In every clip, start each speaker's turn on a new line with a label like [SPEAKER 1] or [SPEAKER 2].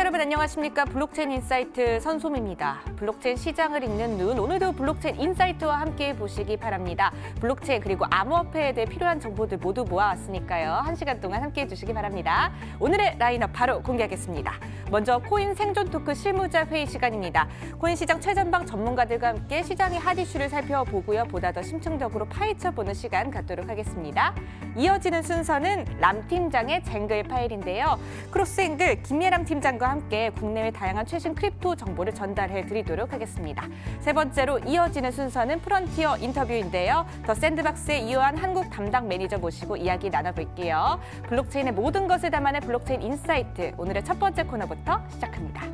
[SPEAKER 1] 시청자 여러분 안녕하십니까? 블록체인 인사이트 선솜입니다. 블록체인 시장을 읽는 눈, 오늘도 블록체인 인사이트와 함께 보시기 바랍니다. 블록체인 그리고 암호화폐에 대해 필요한 정보들 모두 모아왔으니까요. 1시간 동안 함께해 주시기 바랍니다. 오늘의 라인업 바로 공개하겠습니다. 먼저 코인 생존 토크 실무자 회의 시간입니다. 코인 시장 최전방 전문가들과 함께 시장의 핫 이슈를 살펴보고요. 보다 더 심층적으로 파헤쳐보는 시간 갖도록 하겠습니다. 이어지는 순서는 람 팀장의 쟁글 파일인데요. 크로스앵글 김예람 팀장과 함께 국내외 다양한 최신 크립토 정보를 전달해 드리도록 하겠습니다. 세 번째로 이어지는 순서는 프론티어 인터뷰인데요. 더 샌드박스의 이요한 한국 담당 매니저 모시고 이야기 나눠볼게요. 블록체인의 모든 것을 담아낸 블록체인 인사이트, 오늘의 첫 번째 코너부터 시작합니다.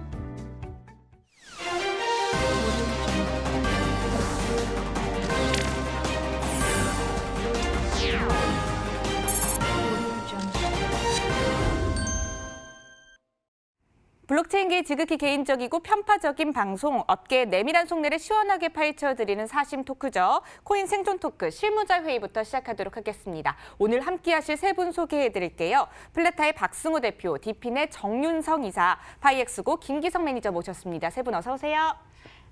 [SPEAKER 1] 블록체인계의 지극히 개인적이고 편파적인 방송, 업계의 내밀한 속내를 시원하게 파헤쳐드리는 사심 토크죠. 코인 생존 토크 실무자 회의부터 시작하도록 하겠습니다. 오늘 함께하실 세 분 소개해드릴게요. 플레타의 박승우 대표, 디핀의 정윤성 이사, 파이엑스고 김기성 매니저 모셨습니다. 세 분 어서 오세요.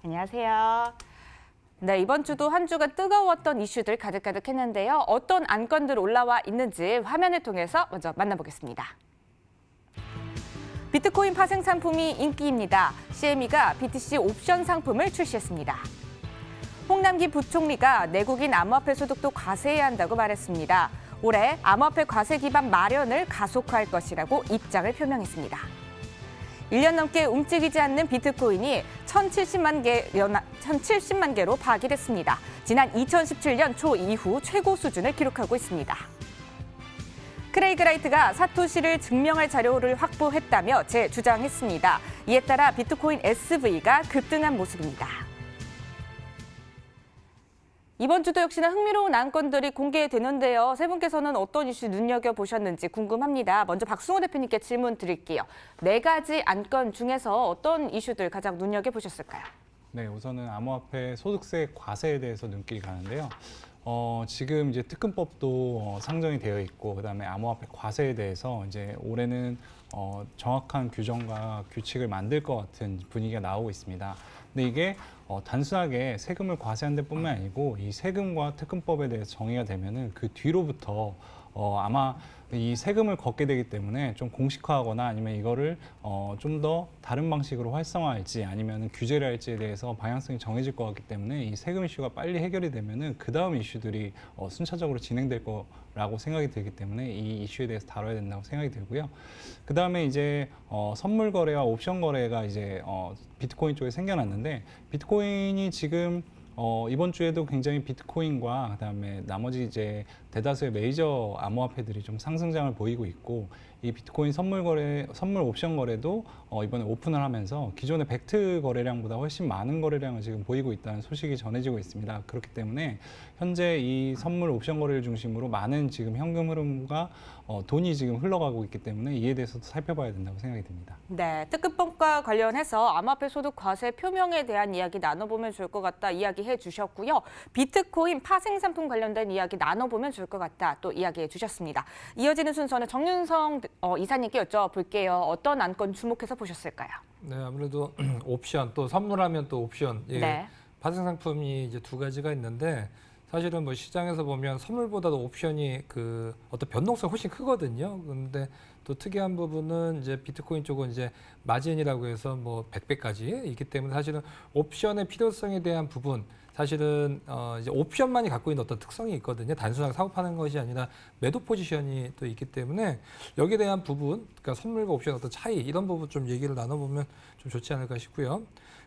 [SPEAKER 1] 안녕하세요. 네, 이번 주도 한 주간 뜨거웠던 이슈들 가득가득했는데요. 어떤 안건들 올라와 있는지 화면을 통해서 먼저 만나보겠습니다. 비트코인 파생 상품이 인기입니다. CME가 BTC 옵션 상품을 출시했습니다. 홍남기 부총리가 내국인 암호화폐 소득도 과세해야 한다고 말했습니다. 올해 암호화폐 과세 기반 마련을 가속화할 것이라고 입장을 표명했습니다. 1년 넘게 움직이지 않는 비트코인이 1,070만 개로 파기됐습니다. 지난 2017년 초 이후 최고 수준을 기록하고 있습니다. 크레이그 라이트가 사토시를 증명할 자료를 확보했다며 재주장했습니다. 이에 따라 비트코인 SV가 급등한 모습입니다. 이번 주도 역시나 흥미로운 안건들이 공개되는데요. 세 분께서는 어떤 이슈 눈여겨보셨는지 궁금합니다. 먼저 박승호 대표님께 질문 드릴게요. 4가지 안건 중에서 어떤 이슈들 가장 눈여겨보셨을까요?
[SPEAKER 2] 네, 우선은 암호화폐 소득세 과세에 대해서 눈길이 가는데요. 지금 이제 특근법도 상정이 되어 있고, 그다음에 암호화폐 과세에 대해서 이제 올해는 정확한 규정과 규칙을 만들 것 같은 분위기가 나오고 있습니다. 근데 이게 단순하게 세금을 과세한 데뿐만 아니고 이 세금과 특근법에 대해서 정의가 되면은 그 뒤로부터 아마 이 세금을 걷게 되기 때문에 좀 공식화하거나 아니면 이거를 좀 더 다른 방식으로 활성화할지 아니면 규제를 할지에 대해서 방향성이 정해질 것 같기 때문에 이 세금 이슈가 빨리 해결이 되면은 그 다음 이슈들이 순차적으로 진행될 거라고 생각이 들기 때문에 이 이슈에 대해서 다뤄야 된다고 생각이 들고요. 그 다음에 이제 선물 거래와 옵션 거래가 이제 비트코인 쪽에 생겨났는데 비트코인이 지금 이번 주에도 굉장히 비트코인과 그다음에 나머지 이제 대다수의 메이저 암호화폐들이 좀 상승장을 보이고 있고 이 비트코인 선물 옵션 거래도 이번에 오픈을 하면서 기존의 벡트 거래량보다 훨씬 많은 거래량을 지금 보이고 있다는 소식이 전해지고 있습니다. 그렇기 때문에 현재 이 선물 옵션 거래를 중심으로 많은 지금 현금 흐름과 돈이 지금 흘러가고 있기 때문에 이에 대해서도 살펴봐야 된다고 생각이 듭니다.
[SPEAKER 1] 네, 특근법과 관련해서 암호화폐 소득 과세 표명에 대한 이야기 나눠보면 좋을 것 같다 이야기해 주셨고요. 비트코인 파생 상품 관련된 이야기 나눠보면 좋을 것 같다 또 이야기해 주셨습니다. 이어지는 순서는 정윤성 이사님께 여쭤볼게요. 어떤 안건 주목해서 보셨을까요?
[SPEAKER 3] 네, 아무래도 옵션 또 선물하면 또 옵션. 예,
[SPEAKER 1] 네.
[SPEAKER 3] 파생 상품이 이제 2가지가 있는데 사실은 뭐 시장에서 보면 선물보다도 옵션이 그 어떤 변동성이 훨씬 크거든요. 그런데 또 특이한 부분은 이제 비트코인 쪽은 이제 마진이라고 해서 뭐 100배까지 있기 때문에 사실은 옵션의 필요성에 대한 부분 사실은 이제 옵션만이 갖고 있는 어떤 특성이 있거든요. 단순하게 사고 파는 것이 아니라 매도 포지션이 또 있기 때문에 여기에 대한 부분, 그러니까 선물과 옵션 어떤 차이 이런 부분 좀 얘기를 나눠보면 좀 좋지 않을까 싶고요.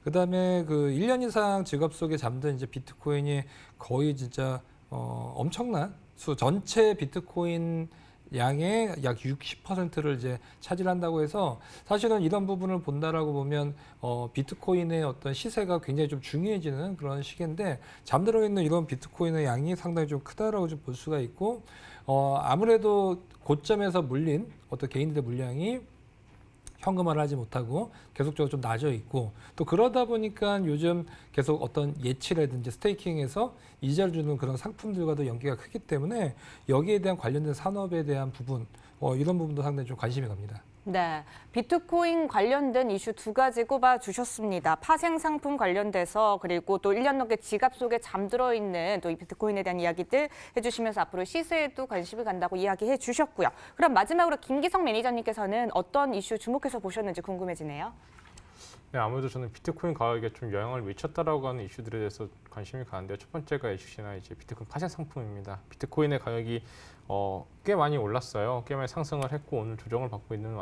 [SPEAKER 3] 그다음에 그 1년 이상 직업 속에 잠든 이제 비트코인이 거의 진짜 엄청난 전체 비트코인 양의 약 60%를 이제 차지한다고 해서 사실은 이런 부분을 본다라고 보면 비트코인의 어떤 시세가 굉장히 좀 중요해지는 그런 시기인데 잠들어 있는 이런 비트코인의 양이 상당히 좀 크다라고 좀 볼 수가 있고 아무래도 고점에서 물린 어떤 개인들의 물량이 현금화를 하지 못하고 계속적으로 좀 낮아 있고 또 그러다 보니까 요즘 계속 어떤 예치라든지 스테이킹에서 이자를 주는 그런 상품들과도 연계가 크기 때문에 여기에 대한 관련된 산업에 대한 부분 이런 부분도 상당히 좀 관심이 갑니다.
[SPEAKER 1] 네, 비트코인 관련된 이슈 두 가지 꼽아주셨습니다. 파생 상품 관련돼서 그리고 또 1년 넘게 지갑 속에 잠들어 있는 또 이 비트코인에 대한 이야기들 해주시면서 앞으로 시세에도 관심이 간다고 이야기해 주셨고요. 그럼 마지막으로 김기성 매니저님께서는 어떤 이슈 주목해서 보셨는지 궁금해지네요.
[SPEAKER 4] 네, 아무래도 저는 비트코인 가격에 좀 영향을 미쳤다라고 하는 이슈들에 대해서 관심이 가는데요. 첫 번째가 역시나 이제 비트코인 파생 상품입니다. 비트코인의 가격이 꽤 많이 올랐어요. 꽤 많이 상승을 했고 오늘 조정을 받고 있는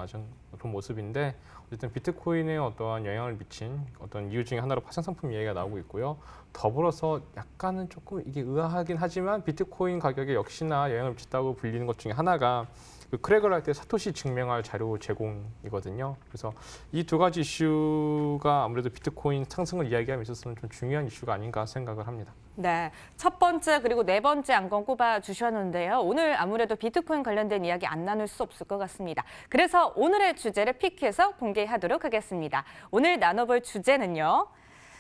[SPEAKER 4] 그런 모습인데 어쨌든 비트코인에 어떠한 영향을 미친 어떤 이유 중에 하나로 파생 상품 이야기가 나오고 있고요. 더불어서 약간은 조금 이게 의아하긴 하지만 비트코인 가격에 역시나 영향을 미쳤다고 불리는 것 중에 하나가 그 크랙을 할 때 사토시 증명할 자료 제공이거든요. 그래서 이 두 가지 이슈가 아무래도 비트코인 상승을 이야기함에 있어서는 좀 중요한 이슈가 아닌가 생각을 합니다.
[SPEAKER 1] 네, 첫 번째 그리고 네 번째 안건 꼽아주셨는데요. 오늘 아무래도 비트코인 관련된 이야기 안 나눌 수 없을 것 같습니다. 그래서 오늘의 주제를 픽해서 공개하도록 하겠습니다. 오늘 나눠볼 주제는요.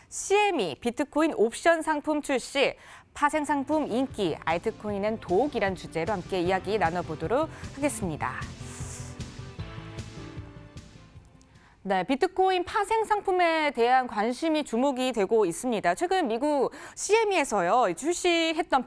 [SPEAKER 1] CME 비트코인 옵션 상품 출시, 파생 상품 인기, 알트코인은 독이란 주제로 함께 이야기 나눠보도록 하겠습니다. 네, 비트코인 파생 상품에 대한 관심이 주목이 되고 있습니다. 최근 미국 CME에서요, 출시했던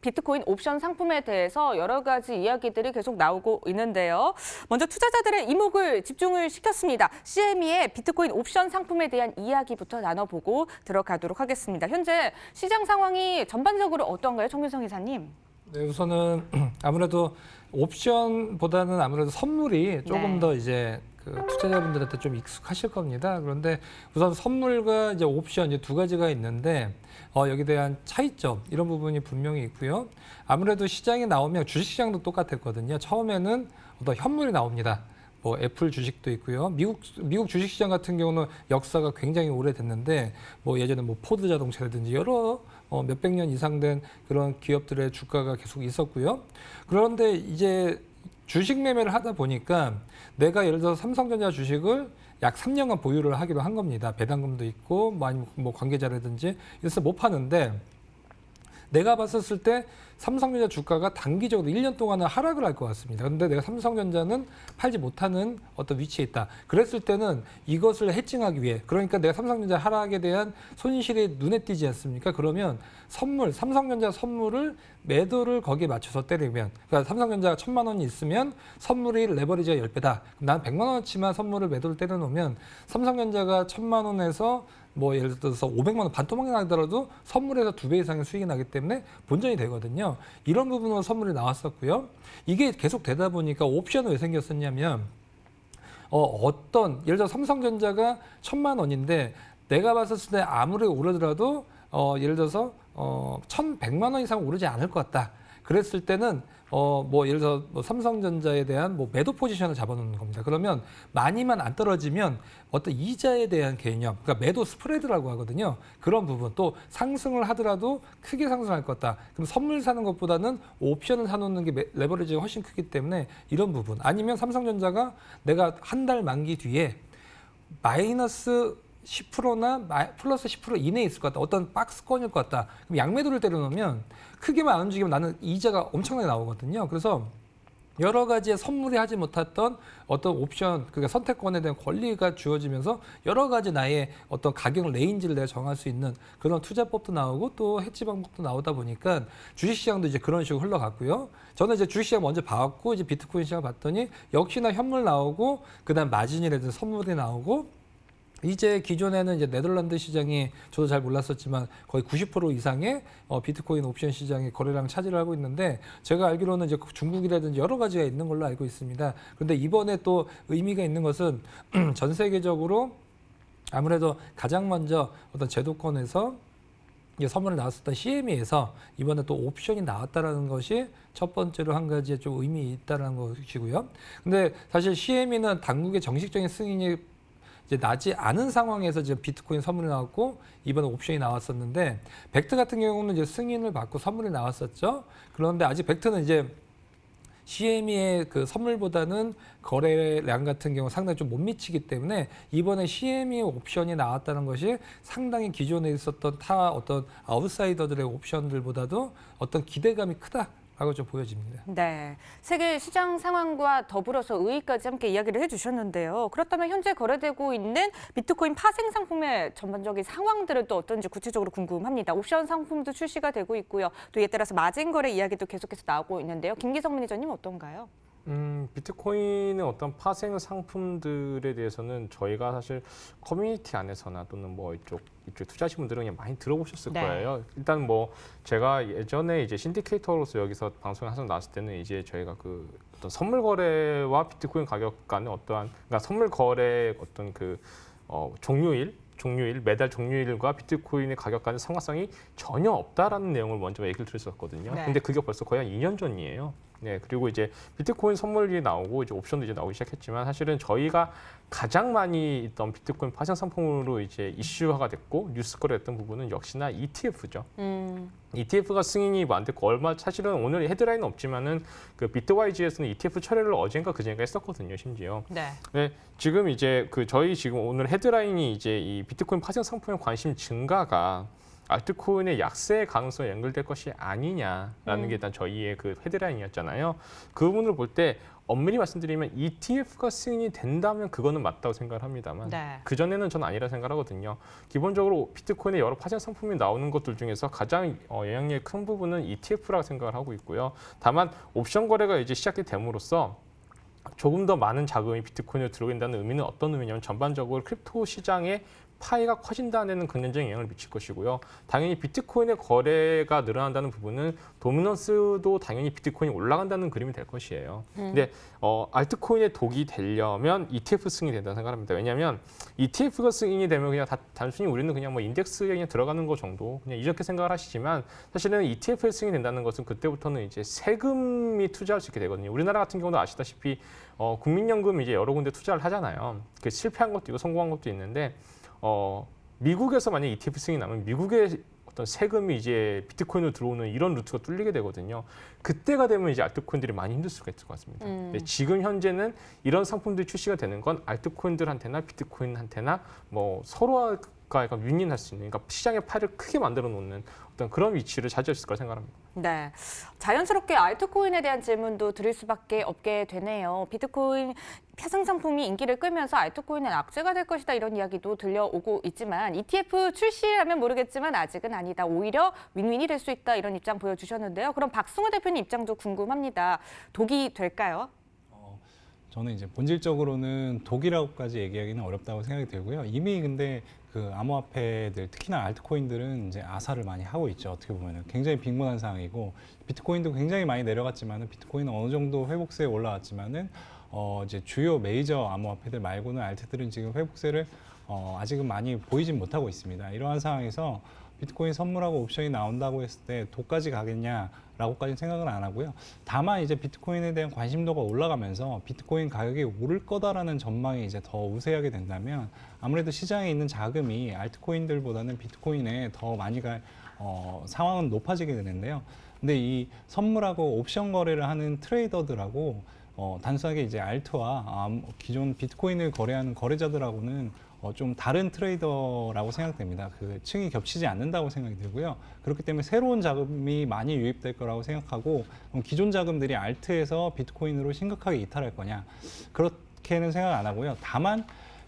[SPEAKER 1] 비트코인 옵션 상품에 대해서 여러 가지 이야기들이 계속 나오고 있는데요. 먼저 투자자들의 이목을 집중을 시켰습니다. CME의 비트코인 옵션 상품에 대한 이야기부터 나눠보고 들어가도록 하겠습니다. 현재 시장 상황이 전반적으로 어떤가요, 정윤성 이사님?
[SPEAKER 3] 네, 우선은 아무래도 옵션보다는 아무래도 선물이 조금
[SPEAKER 1] 네.
[SPEAKER 3] 더 이제 그 투자자분들한테 좀 익숙하실 겁니다. 그런데 우선 선물과 이제 옵션 이제 두 가지가 있는데 여기에 대한 차이점 이런 부분이 분명히 있고요. 아무래도 시장이 나오면 주식시장도 똑같았거든요. 처음에는 어떤 현물이 나옵니다. 뭐 애플 주식도 있고요. 미국 주식시장 같은 경우는 역사가 굉장히 오래됐는데 뭐 예전에 뭐 포드 자동차라든지 여러 몇백 년 이상 된 그런 기업들의 주가가 계속 있었고요. 그런데 이제 주식 매매를 하다 보니까 내가 예를 들어서 삼성전자 주식을 약 3년간 보유를 하기로 한 겁니다. 배당금도 있고 뭐 아니면 뭐 관계자라든지 그래서 못 파는데 내가 봤었을 때 삼성전자 주가가 단기적으로 1년 동안은 하락을 할 것 같습니다. 그런데 내가 삼성전자는 팔지 못하는 어떤 위치에 있다. 그랬을 때는 이것을 해칭하기 위해 그러니까 내가 삼성전자 하락에 대한 손실이 눈에 띄지 않습니까? 그러면 삼성전자 선물을 매도를 거기에 맞춰서 때리면 그러니까 삼성전자가 1,000만 원이 있으면 선물이 레버리지가 10배다. 그럼 난 100만 원어치만 선물을 매도를 때려놓으면 삼성전자가 1,000만 원에서 뭐 예를 들어서 500만 원 반토막이 나더라도 선물에서 2배 이상의 수익이 나기 때문에 본전이 되거든요. 이런 부분으로 선물이 나왔었고요. 이게 계속 되다 보니까 옵션은 왜 생겼었냐면 예를 들어 삼성전자가 1,000만 원인데 내가 봤었을 때 아무리 오르더라도 예를 들어서 1,100만 원 이상 오르지 않을 것 같다. 그랬을 때는 뭐 예를 들어 뭐 삼성전자에 대한 뭐 매도 포지션을 잡아놓는 겁니다. 그러면 많이만 안 떨어지면 어떤 이자에 대한 개념, 그러니까 매도 스프레드라고 하거든요. 그런 부분 또 상승을 하더라도 크게 상승할 것 같다. 그럼 선물 사는 것보다는 옵션을 사놓는 게 레버리지가 훨씬 크기 때문에 이런 부분. 아니면 삼성전자가 내가 한 달 만기 뒤에 마이너스 10%나 플러스 10% 이내에 있을 것 같다. 어떤 박스권일 것 같다. 그럼 양매도를 때려놓으면 크게만 안 움직이면 나는 이자가 엄청나게 나오거든요. 그래서 여러 가지의 선물이 하지 못했던 어떤 옵션, 그러니까 선택권에 대한 권리가 주어지면서 여러 가지 나의 어떤 가격 레인지를 내가 정할 수 있는 그런 투자법도 나오고 또 해지 방법도 나오다 보니까 주식시장도 이제 그런 식으로 흘러갔고요. 저는 이제 주식시장 먼저 봐왔고 이제 비트코인 시장 봤더니 역시나 현물 나오고 그다음 마진이라든지 선물이 나오고 이제 기존에는 이제 네덜란드 시장이 저도 잘 몰랐었지만 거의 90% 이상의 비트코인 옵션 시장의 거래량 차지를 하고 있는데 제가 알기로는 이제 중국이라든지 여러 가지가 있는 걸로 알고 있습니다. 그런데 이번에 또 의미가 있는 것은 전 세계적으로 아무래도 가장 먼저 어떤 제도권에서 선물이 나왔었던 CME에서 이번에 또 옵션이 나왔다라는 것이 첫 번째로 한 가지의 좀 의미 있다라는 것이고요. 근데 사실 CME는 당국의 정식적인 승인이 이제 나지 않은 상황에서 지금 비트코인 선물이 나왔고 이번에 옵션이 나왔었는데 벡트 같은 경우는 이제 승인을 받고 선물이 나왔었죠. 그런데 아직 벡트는 이제 CME의 그 선물보다는 거래량 같은 경우 상당히 좀 못 미치기 때문에 이번에 CME 옵션이 나왔다는 것이 상당히 기존에 있었던 어떤 아웃사이더들의 옵션들보다도 어떤 기대감이 크다. 하고 좀 보여집니다.
[SPEAKER 1] 네, 세계 시장 상황과 더불어서 의의까지 함께 이야기를 해주셨는데요. 그렇다면 현재 거래되고 있는 비트코인 파생 상품의 전반적인 상황들은 또 어떤지 구체적으로 궁금합니다. 옵션 상품도 출시가 되고 있고요. 또 이에 따라서 마진 거래 이야기도 계속해서 나오고 있는데요. 김기성 매니저님 어떤가요?
[SPEAKER 4] 비트코인의 어떤 파생 상품들에 대해서는 저희가 사실 커뮤니티 안에서나 또는 뭐 이쪽 투자하신 분들은 그냥 많이 들어보셨을
[SPEAKER 1] 네.
[SPEAKER 4] 거예요. 일단 뭐 제가 예전에 이제 신디케이터로서 여기서 방송에 항상 나왔을 때는 이제 저희가 그 어떤 선물 거래와 비트코인 가격 간의 어떠한 그러니까 선물 거래 어떤 그 종료일 매달 종료일과 비트코인의 가격 간의 상관성이 전혀 없다라는 내용을 먼저 얘기를 드렸었거든요.
[SPEAKER 1] 네.
[SPEAKER 4] 근데 그게 벌써 거의 한 2년 전이에요. 네, 그리고 이제 비트코인 선물이 나오고 이제 옵션도 이제 나오기 시작했지만 사실은 저희가 가장 많이 있던 비트코인 파생 상품으로 이제 이슈화가 됐고 뉴스거리 됐던 부분은 역시나 ETF죠. ETF가 승인이 안 됐고 사실은 오늘 헤드라인은 없지만은 그 비트와이즈에서는 ETF 처리를 어젠가 그젠가 했었거든요, 심지어.
[SPEAKER 1] 네.
[SPEAKER 4] 네, 지금 이제 저희 지금 오늘 헤드라인이 이제 이 비트코인 파생 상품의 관심 증가가 알트코인의 약세 가능성에 연결될 것이 아니냐라는 게 일단 저희의 그 헤드라인이었잖아요. 그 부분을 볼 때 엄밀히 말씀드리면 ETF가 승인이 된다면 그거는 맞다고 생각을 합니다만
[SPEAKER 1] 네.
[SPEAKER 4] 그전에는 저는 아니라 생각하거든요. 기본적으로 비트코인의 여러 파생 상품이 나오는 것들 중에서 가장 영향력이 큰 부분은 ETF라고 생각을 하고 있고요. 다만 옵션 거래가 이제 시작이 됨으로써 조금 더 많은 자금이 비트코인으로 들어온다는 의미는 어떤 의미냐면 전반적으로 크립토 시장의 파이가 커진다는 데는 긍정적인 영향을 미칠 것이고요. 당연히 비트코인의 거래가 늘어난다는 부분은 도미넌스도 당연히 비트코인이 올라간다는 그림이 될 것이에요. 근데 알트코인의 독이 되려면 ETF 승인이 된다고 생각합니다. 왜냐하면 ETF가 승인이 되면 그냥 단순히 우리는 그냥 뭐 인덱스에 그냥 들어가는 거 정도 그냥 이렇게 생각을 하시지만 사실은 ETF에 승인이 된다는 것은 그때부터는 이제 세금이 투자할 수 있게 되거든요. 우리나라 같은 경우도 아시다시피 국민연금 이제 여러 군데 투자를 하잖아요. 그 실패한 것도 있고 성공한 것도 있는데 미국에서 만약 ETF 승인이 나면 미국의 어떤 세금이 이제 비트코인으로 들어오는 이런 루트가 뚫리게 되거든요. 그때가 되면 이제 알트코인들이 많이 힘들 수가 있을 것 같습니다. 근데 지금 현재는 이런 상품들이 출시가 되는 건 알트코인들한테나 비트코인한테나 뭐 서로가 약간 윈윈할 수 있는, 그러니까 시장의 파이를 크게 만들어 놓는 어떤 그런 위치를 차지할 수 있을 거라 생각합니다.
[SPEAKER 1] 네, 자연스럽게 알트코인에 대한 질문도 드릴 수밖에 없게 되네요. 비트코인 파생 상품이 인기를 끌면서 알트코인은 악재가 될 것이다 이런 이야기도 들려오고 있지만 ETF 출시라면 모르겠지만 아직은 아니다. 오히려 윈윈이 될 수 있다 이런 입장 보여주셨는데요. 그럼 박승호 대표님 입장도 궁금합니다. 독이 될까요?
[SPEAKER 2] 저는 이제 본질적으로는 독이라고까지 얘기하기는 어렵다고 생각이 들고요. 이미 근데 그 암호화폐들 특히나 알트코인들은 이제 아사를 많이 하고 있죠. 어떻게 보면은 굉장히 빈곤한 상황이고 비트코인도 굉장히 많이 내려갔지만은 비트코인은 어느 정도 회복세에 올라왔지만은 이제 주요 메이저 암호화폐들 말고는 알트들은 지금 회복세를 아직은 많이 보이진 못하고 있습니다. 이러한 상황에서 비트코인 선물하고 옵션이 나온다고 했을 때 독까지 가겠냐라고까지는 생각은 안 하고요. 다만 이제 비트코인에 대한 관심도가 올라가면서 비트코인 가격이 오를 거다라는 전망이 이제 더 우세하게 된다면 아무래도 시장에 있는 자금이 알트코인들보다는 비트코인에 더 많이 갈 상황은 높아지게 되는데요. 근데 이 선물하고 옵션 거래를 하는 트레이더들하고 단순하게 이제 알트와 기존 비트코인을 거래하는 거래자들하고는 좀 다른 트레이더라고 생각됩니다. 그 층이 겹치지 않는다고 생각이 들고요. 그렇기 때문에 새로운 자금이 많이 유입될 거라고 생각하고 기존 자금들이 알트에서 비트코인으로 심각하게 이탈할 거냐 그렇게는 생각 안 하고요. 다만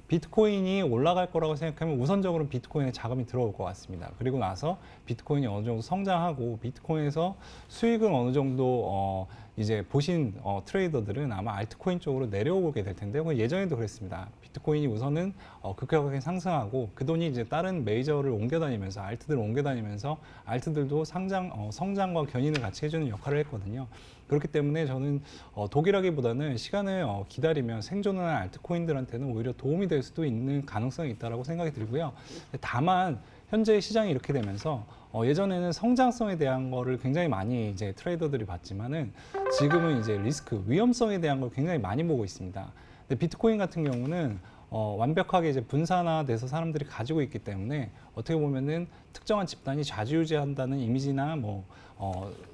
[SPEAKER 2] 비트코인이 올라갈 거라고 생각하면 우선적으로 비트코인에 자금이 들어올 것 같습니다. 그리고 나서 비트코인이 어느 정도 성장하고 비트코인에서 수익을 어느 정도 이제 보신 트레이더들은 아마 알트코인 쪽으로 내려오게 될 텐데요. 예전에도 그랬습니다. 비트코인이 우선은 급격하게 상승하고 그 돈이 이제 다른 메이저를 옮겨다니면서 알트들을 옮겨다니면서 알트들도 성장과 견인을 같이 해주는 역할을 했거든요. 그렇기 때문에 저는 독이라기보다는 시간을 기다리면 생존하는 알트코인들한테는 오히려 도움이 될 수도 있는 가능성이 있다고 생각이 들고요. 다만 현재 시장이 이렇게 되면서 예전에는 성장성에 대한 거를 굉장히 많이 이제 트레이더들이 봤지만은 지금은 이제 리스크, 위험성에 대한 걸 굉장히 많이 보고 있습니다. 근데 비트코인 같은 경우는 완벽하게 이제 분산화돼서 사람들이 가지고 있기 때문에 어떻게 보면은 특정한 집단이 좌지우지한다는 이미지나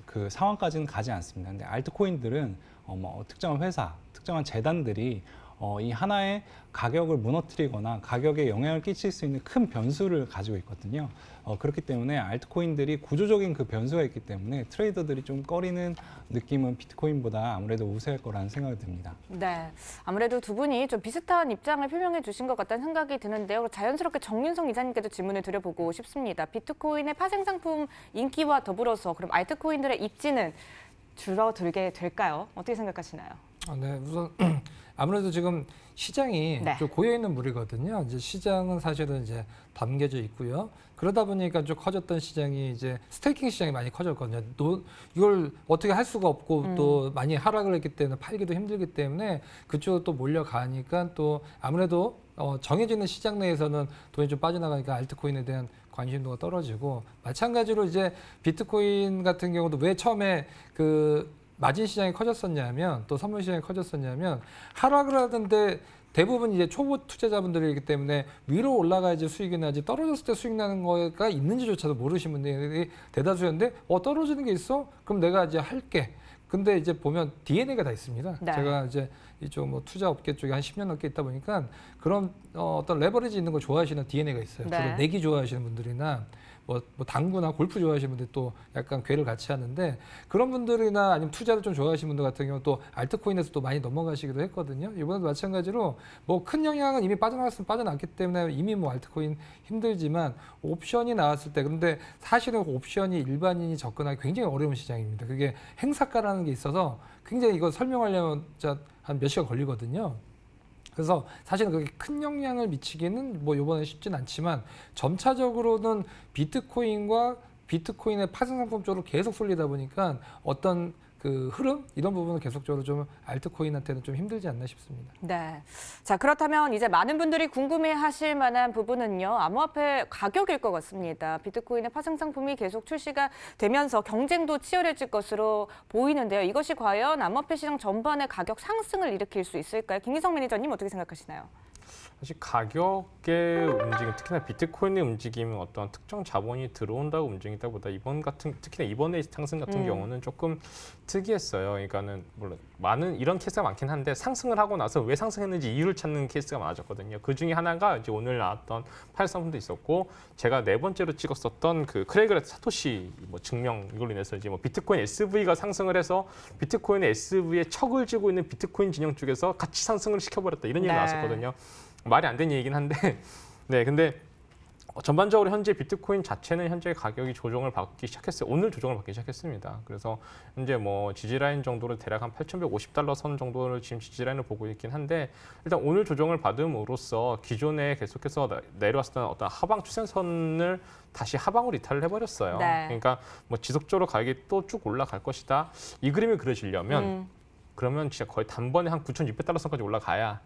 [SPEAKER 2] 그 상황까지는 가지 않습니다. 근데 알트코인들은 특정한 회사, 특정한 재단들이 이 하나의 가격을 무너뜨리거나 가격에 영향을 끼칠 수 있는 큰 변수를 가지고 있거든요. 그렇기 때문에 알트코인들이 구조적인 그 변수가 있기 때문에 트레이더들이 좀 꺼리는 느낌은 비트코인보다 아무래도 우세할 거라는 생각이 듭니다.
[SPEAKER 1] 네, 아무래도 두 분이 좀 비슷한 입장을 표명해 주신 것 같다는 생각이 드는데요. 자연스럽게 정윤성 이사님께도 질문을 드려보고 싶습니다. 비트코인의 파생 상품 인기와 더불어서 그럼 알트코인들의 입지는 줄어들게 될까요? 어떻게 생각하시나요?
[SPEAKER 3] 네, 우선 아무래도 지금 시장이
[SPEAKER 1] 네.
[SPEAKER 3] 좀 고여 있는 물이거든요. 이제 시장은 사실은 이제 담겨져 있고요. 그러다 보니까 좀 커졌던 시장이 이제 스테이킹 시장이 많이 커졌거든요. 이걸 어떻게 할 수가 없고 또 많이 하락을 했기 때문에 팔기도 힘들기 때문에 그쪽으로 또 몰려가니까 또 아무래도 정해지는 시장 내에서는 돈이 좀 빠져나가니까 알트코인에 대한 관심도가 떨어지고 마찬가지로 이제 비트코인 같은 경우도 왜 처음에 그 마진 시장이 커졌었냐면 또 선물 시장이 커졌었냐면 하락을 하던데 대부분 이제 초보 투자자분들이기 때문에 위로 올라가야지 수익이 나지 떨어졌을 때 수익 나는 거가 있는지조차도 모르시는 분들이 대다수였는데 떨어지는 게 있어? 그럼 내가 이제 할게. 근데 이제 보면 DNA가 다 있습니다.
[SPEAKER 1] 네.
[SPEAKER 3] 제가 이제 이쪽 뭐 투자 업계 쪽에 한 10년 넘게 있다 보니까 그런 어떤 레버리지 있는 거 좋아하시는 DNA가 있어요.
[SPEAKER 1] 네.
[SPEAKER 3] 주로 내기 좋아하시는 분들이나 뭐 당구나 골프 좋아하시는 분들 또 약간 궤를 같이 하는데 그런 분들이나 아니면 투자를 좀 좋아하시는 분들 같은 경우 또 알트코인에서 또 많이 넘어가시기도 했거든요. 이번에도 마찬가지로 뭐 큰 영향은 이미 빠져나갔으면 빠져났기 때문에 이미 뭐 알트코인 힘들지만 옵션이 나왔을 때 근데 사실은 옵션이 일반인이 접근하기 굉장히 어려운 시장입니다. 그게 행사가라는 게 있어서 굉장히 이거 설명하려면 진짜 한 몇 시간 걸리거든요. 그래서 사실은 그렇게 큰 영향을 미치기는 뭐 이번에 쉽진 않지만 점차적으로는 비트코인과 비트코인의 파생 상품 쪽으로 계속 쏠리다 보니까 어떤 그 흐름 이런 부분은 계속적으로 좀 알트코인한테는 좀 힘들지 않나 싶습니다.
[SPEAKER 1] 네. 자, 그렇다면 이제 많은 분들이 궁금해하실 만한 부분은요. 암호화폐 가격일 것 같습니다. 비트코인의 파생 상품이 계속 출시가 되면서 경쟁도 치열해질 것으로 보이는데요. 이것이 과연 암호화폐 시장 전반의 가격 상승을 일으킬 수 있을까요? 김기성 매니저님 어떻게 생각하시나요?
[SPEAKER 4] 사실 가격의 움직임, 특히나 비트코인의 움직임은 어떤 특정 자본이 들어온다고 움직이다보다 특히나 이번에 상승 같은 경우는 조금 특이했어요. 그러니까는 물론 많은 이런 케이스가 많긴 한데 상승을 하고 나서 왜 상승했는지 이유를 찾는 케이스가 많아졌거든요. 그 중에 하나가 이제 오늘 나왔던 파일 상품도 있었고 제가 네 번째로 찍었었던 그 크레이그 사토시 뭐 증명 이걸로 인해서 이제 뭐 비트코인 SV가 상승을 해서 비트코인의 SV에 척을 쥐고 있는 비트코인 진영 쪽에서 같이 상승을 시켜버렸다 이런 얘기 나왔었거든요. 말이 안 되는 얘기긴 한데, 네, 근데 전반적으로 현재 비트코인 자체는 현재 가격이 조정을 받기 시작했어요. 오늘 조정을 받기 시작했습니다. 그래서 현재 뭐 지지라인 정도로 대략 한 8,150달러 선 정도를 지금 지지라인을 보고 있긴 한데 일단 오늘 조정을 받음으로써 기존에 계속해서 내려왔던 어떤 하방 추세선을 다시 하방으로 이탈을 해버렸어요.
[SPEAKER 1] 네.
[SPEAKER 4] 그러니까 뭐 지속적으로 가격이 또 쭉 올라갈 것이다. 이 그림이 그려지려면 그러면 진짜 거의 단번에 한 9,600달러 선까지 올라가야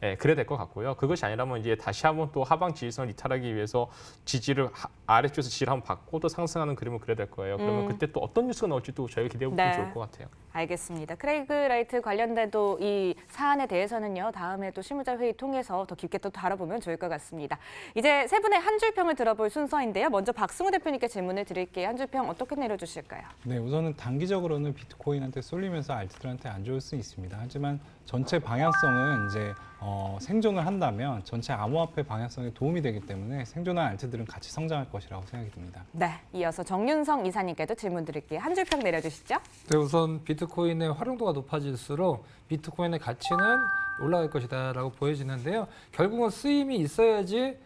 [SPEAKER 4] 예, 그래야 될 것 같고요. 그것이 아니라면 이제 다시 한번 또 하방 지지선을 이탈하기 위해서 지지를 아래쪽에서 지지를 한번 받고 또 상승하는 그림을 그려야 될 거예요. 그러면 그때 또 어떤 뉴스가 나올지 또 저희가 기대해 보면
[SPEAKER 1] 네.
[SPEAKER 4] 좋을 것 같아요.
[SPEAKER 1] 알겠습니다. 크레이그 라이트 관련된 또 이 사안에 대해서는요. 다음에 또 실무자 회의 통해서 더 깊게 또 다뤄보면 좋을 것 같습니다. 이제 세 분의 한 줄 평을 들어볼 순서인데요. 먼저 박승우 대표님께 질문을 드릴게요. 한 줄 평 어떻게 내려주실까요?
[SPEAKER 2] 네, 우선은 단기적으로는 비트코인한테 쏠리면서 알트들한테 안 좋을 수 있습니다. 하지만 전체 방향성은 이제 생존을 한다면 전체 암호화폐 방향성에 도움이 되기 때문에 생존한 알트들은 같이 성장할 것이라고 생각이 듭니다.
[SPEAKER 1] 네, 이어서 정윤성 이사님께도 질문 드릴게요. 한 줄 평 내려주시죠.
[SPEAKER 3] 네, 우선 비트코인의 활용도가 높아질수록 비트코인의 가치는 올라갈 것이다라고 보여지는데요. 결국은 쓰임이 있어야지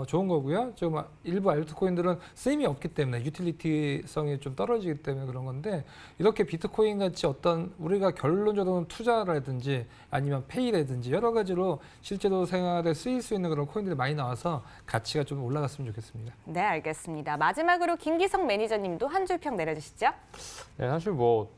[SPEAKER 3] 좋은 거고요. 지금 일부 알트코인들은 쓰임이 없기 때문에 유틸리티성이 좀 떨어지기 때문에 그런 건데 이렇게 비트코인 같이 어떤 우리가 결론적으로는 투자라든지 아니면 페이라든지 여러 가지로 실제로 생활에 쓰일 수 있는 그런 코인들이 많이 나와서 가치가 좀 올라갔으면 좋겠습니다.
[SPEAKER 1] 네, 알겠습니다. 마지막으로 김기성 매니저님도 한 줄 평 내려주시죠.
[SPEAKER 4] 네, 사실 뭐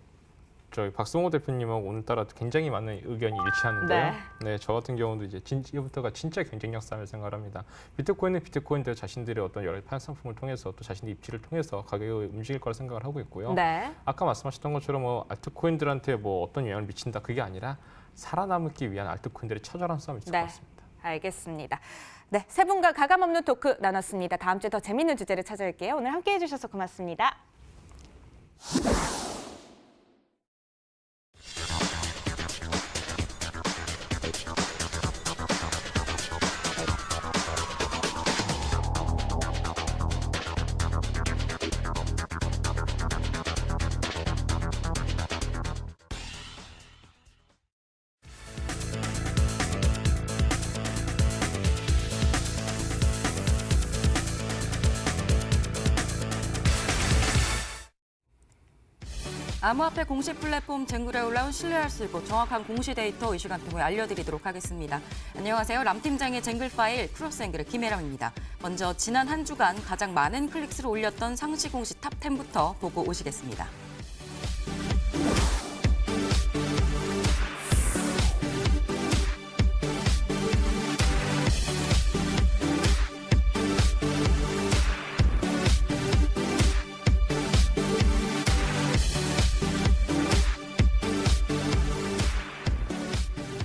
[SPEAKER 4] 저희 박승호 대표님하고 오늘따라 굉장히 많은 의견이 일치하는데요. 네, 저 같은 경우도 이제 이제부터가 진짜 경쟁력 싸움을 생각합니다. 비트코인은 비트코인들 자신들의 어떤 여러 파생 상품을 통해서 또 자신의 입지를 통해서 가격이 움직일 거라 생각을 하고 있고요.
[SPEAKER 1] 네.
[SPEAKER 4] 아까 말씀하셨던 것처럼 뭐 알트코인들한테 뭐 어떤 영향을 미친다 그게 아니라 살아남기 위한 알트코인들의 처절한 싸움이 있을 것 같습니다.
[SPEAKER 1] 알겠습니다. 네, 세 분과 가감 없는 토크 나눴습니다. 다음 주에 더 재밌는 주제를 찾아올게요. 오늘 함께해 주셔서 고맙습니다.
[SPEAKER 5] 암호화폐 공식 플랫폼 쟁글에 올라온 신뢰할 수 있고 정확한 공시 데이터 이 시간 통해 알려드리도록 하겠습니다. 안녕하세요. 람팀장의 쟁글 파일 크로스앵글의 김혜람입니다. 먼저 지난 한 주간 가장 많은 클릭수를 올렸던 상시 공시 탑 10부터 보고 오시겠습니다.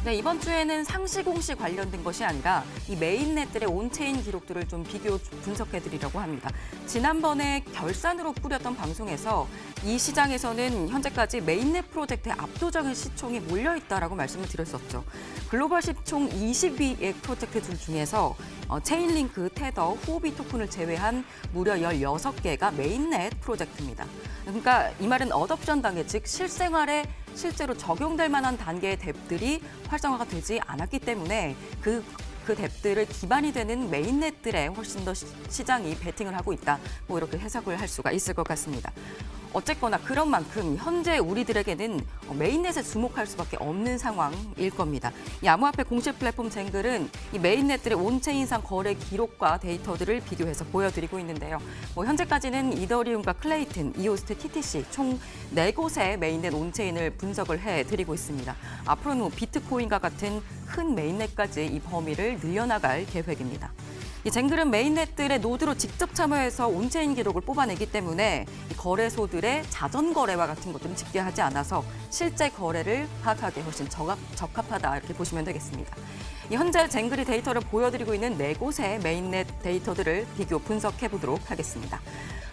[SPEAKER 5] 네, 이번 주에는 상시 공시 관련된 것이 아니라 이 메인넷들의 온체인 기록들을 좀 비교 분석해드리려고 합니다. 지난번에 결산으로 꾸렸던 방송에서 이 시장에서는 현재까지 메인넷 프로젝트의 압도적인 시총이 몰려있다라고 말씀을 드렸었죠. 글로벌 시총 20위의 프로젝트들 중에서 체인링크, 테더, 후오비 토큰을 제외한 무려 16개가 메인넷 프로젝트입니다. 그러니까 이 말은 어댑션 단계, 즉 실생활에 실제로 적용될 만한 단계의 덱들이 활성화가 되지 않았기 때문에 그 덱들을 기반이 되는 메인넷들에 훨씬 더 시장이 베팅을 하고 있다. 뭐 이렇게 해석을 할 수가 있을 것 같습니다. 어쨌거나 그런 만큼 현재 우리들에게는 메인넷에 주목할 수밖에 없는 상황일 겁니다. 이 암호화폐 공식 플랫폼 쟁글은 이 메인넷들의 온체인상 거래 기록과 데이터들을 비교해서 보여드리고 있는데요. 현재까지는 이더리움과 클레이튼, 이오스트, TTC 총 4곳의 메인넷 온체인을 분석을 해드리고 있습니다. 앞으로는 비트코인과 같은 큰 메인넷까지 이 범위를 늘려나갈 계획입니다. 이 쟁글은 메인넷들의 노드로 직접 참여해서 온체인 기록을 뽑아내기 때문에 이 거래소들의 자전 거래와 같은 것들은 집계하지 않아서 실제 거래를 파악하기에 훨씬 적합하다 이렇게 보시면 되겠습니다. 현재 쟁글이 데이터를 보여드리고 있는 4곳의 메인넷 데이터들을 비교 분석해 보도록 하겠습니다.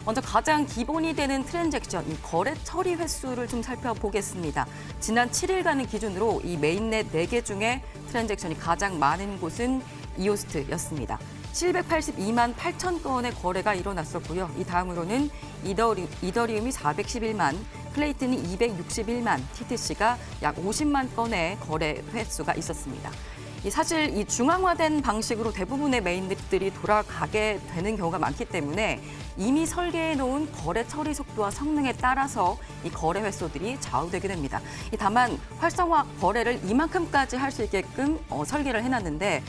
[SPEAKER 5] 먼저 가장 기본이 되는 트랜잭션, 이 거래 처리 횟수를 좀 살펴보겠습니다. 지난 7일간을 기준으로 이 메인넷 4개 중에 트랜잭션이 가장 많은 곳은 이오스트였습니다. 782만 8천 건의 거래가 일어났었고요. 이 다음으로는 이더리움이 411만, 클레이튼이 261만, TTC가 약 50만 건의 거래 횟수가 있었습니다. 사실 이 중앙화된 방식으로 대부분의 메인넷들이 돌아가게 되는 경우가 많기 때문에 이미 설계해 놓은 거래 처리 속도와 성능에 따라서 이 거래 횟수들이 좌우되게 됩니다. 다만 활성화 거래를 이만큼까지 할 수 있게끔 설계를 해놨는데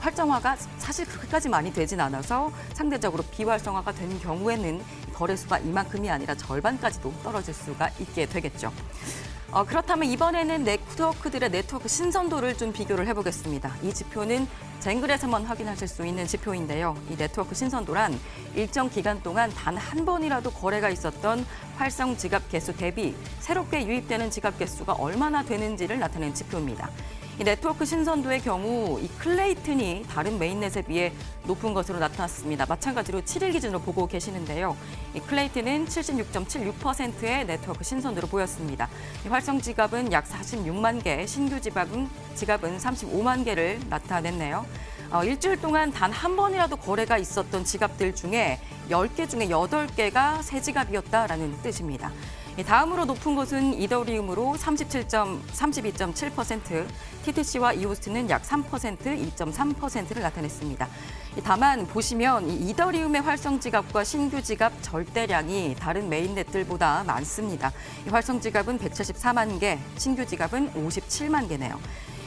[SPEAKER 5] 활성화가 사실 그렇게까지 많이 되진 않아서 상대적으로 비활성화가 된 경우에는 거래수가 이만큼이 아니라 절반까지도 떨어질 수가 있게 되겠죠. 그렇다면 이번에는 네트워크들의 네트워크 신선도를 좀 비교를 해보겠습니다. 이 지표는 쟁글에서만 확인하실 수 있는 지표인데요. 이 네트워크 신선도란 일정 기간 동안 단 한 번이라도 거래가 있었던 활성 지갑 개수 대비 새롭게 유입되는 지갑 개수가 얼마나 되는지를 나타낸 지표입니다. 이 네트워크 신선도의 경우 이 클레이튼이 다른 메인넷에 비해 높은 것으로 나타났습니다. 마찬가지로 7일 기준으로 보고 계시는데요. 이 클레이튼은 76.76%의 네트워크 신선도를 보였습니다. 이 활성 지갑은 약 46만 개, 신규 지갑은 35만 개를 나타냈네요. 일주일 동안 단 한 번이라도 거래가 있었던 지갑들 중에 10개 중에 8개가 새 지갑이었다라는 뜻입니다. 다음으로 높은 것은 이더리움으로 32.7%, TTC와 이오스트는 약 3%, 2.3%를 나타냈습니다. 다만 보시면 이더리움의 활성 지갑과 신규 지갑 절대량이 다른 메인넷들보다 많습니다. 활성 지갑은 174만 개, 신규 지갑은 57만 개네요.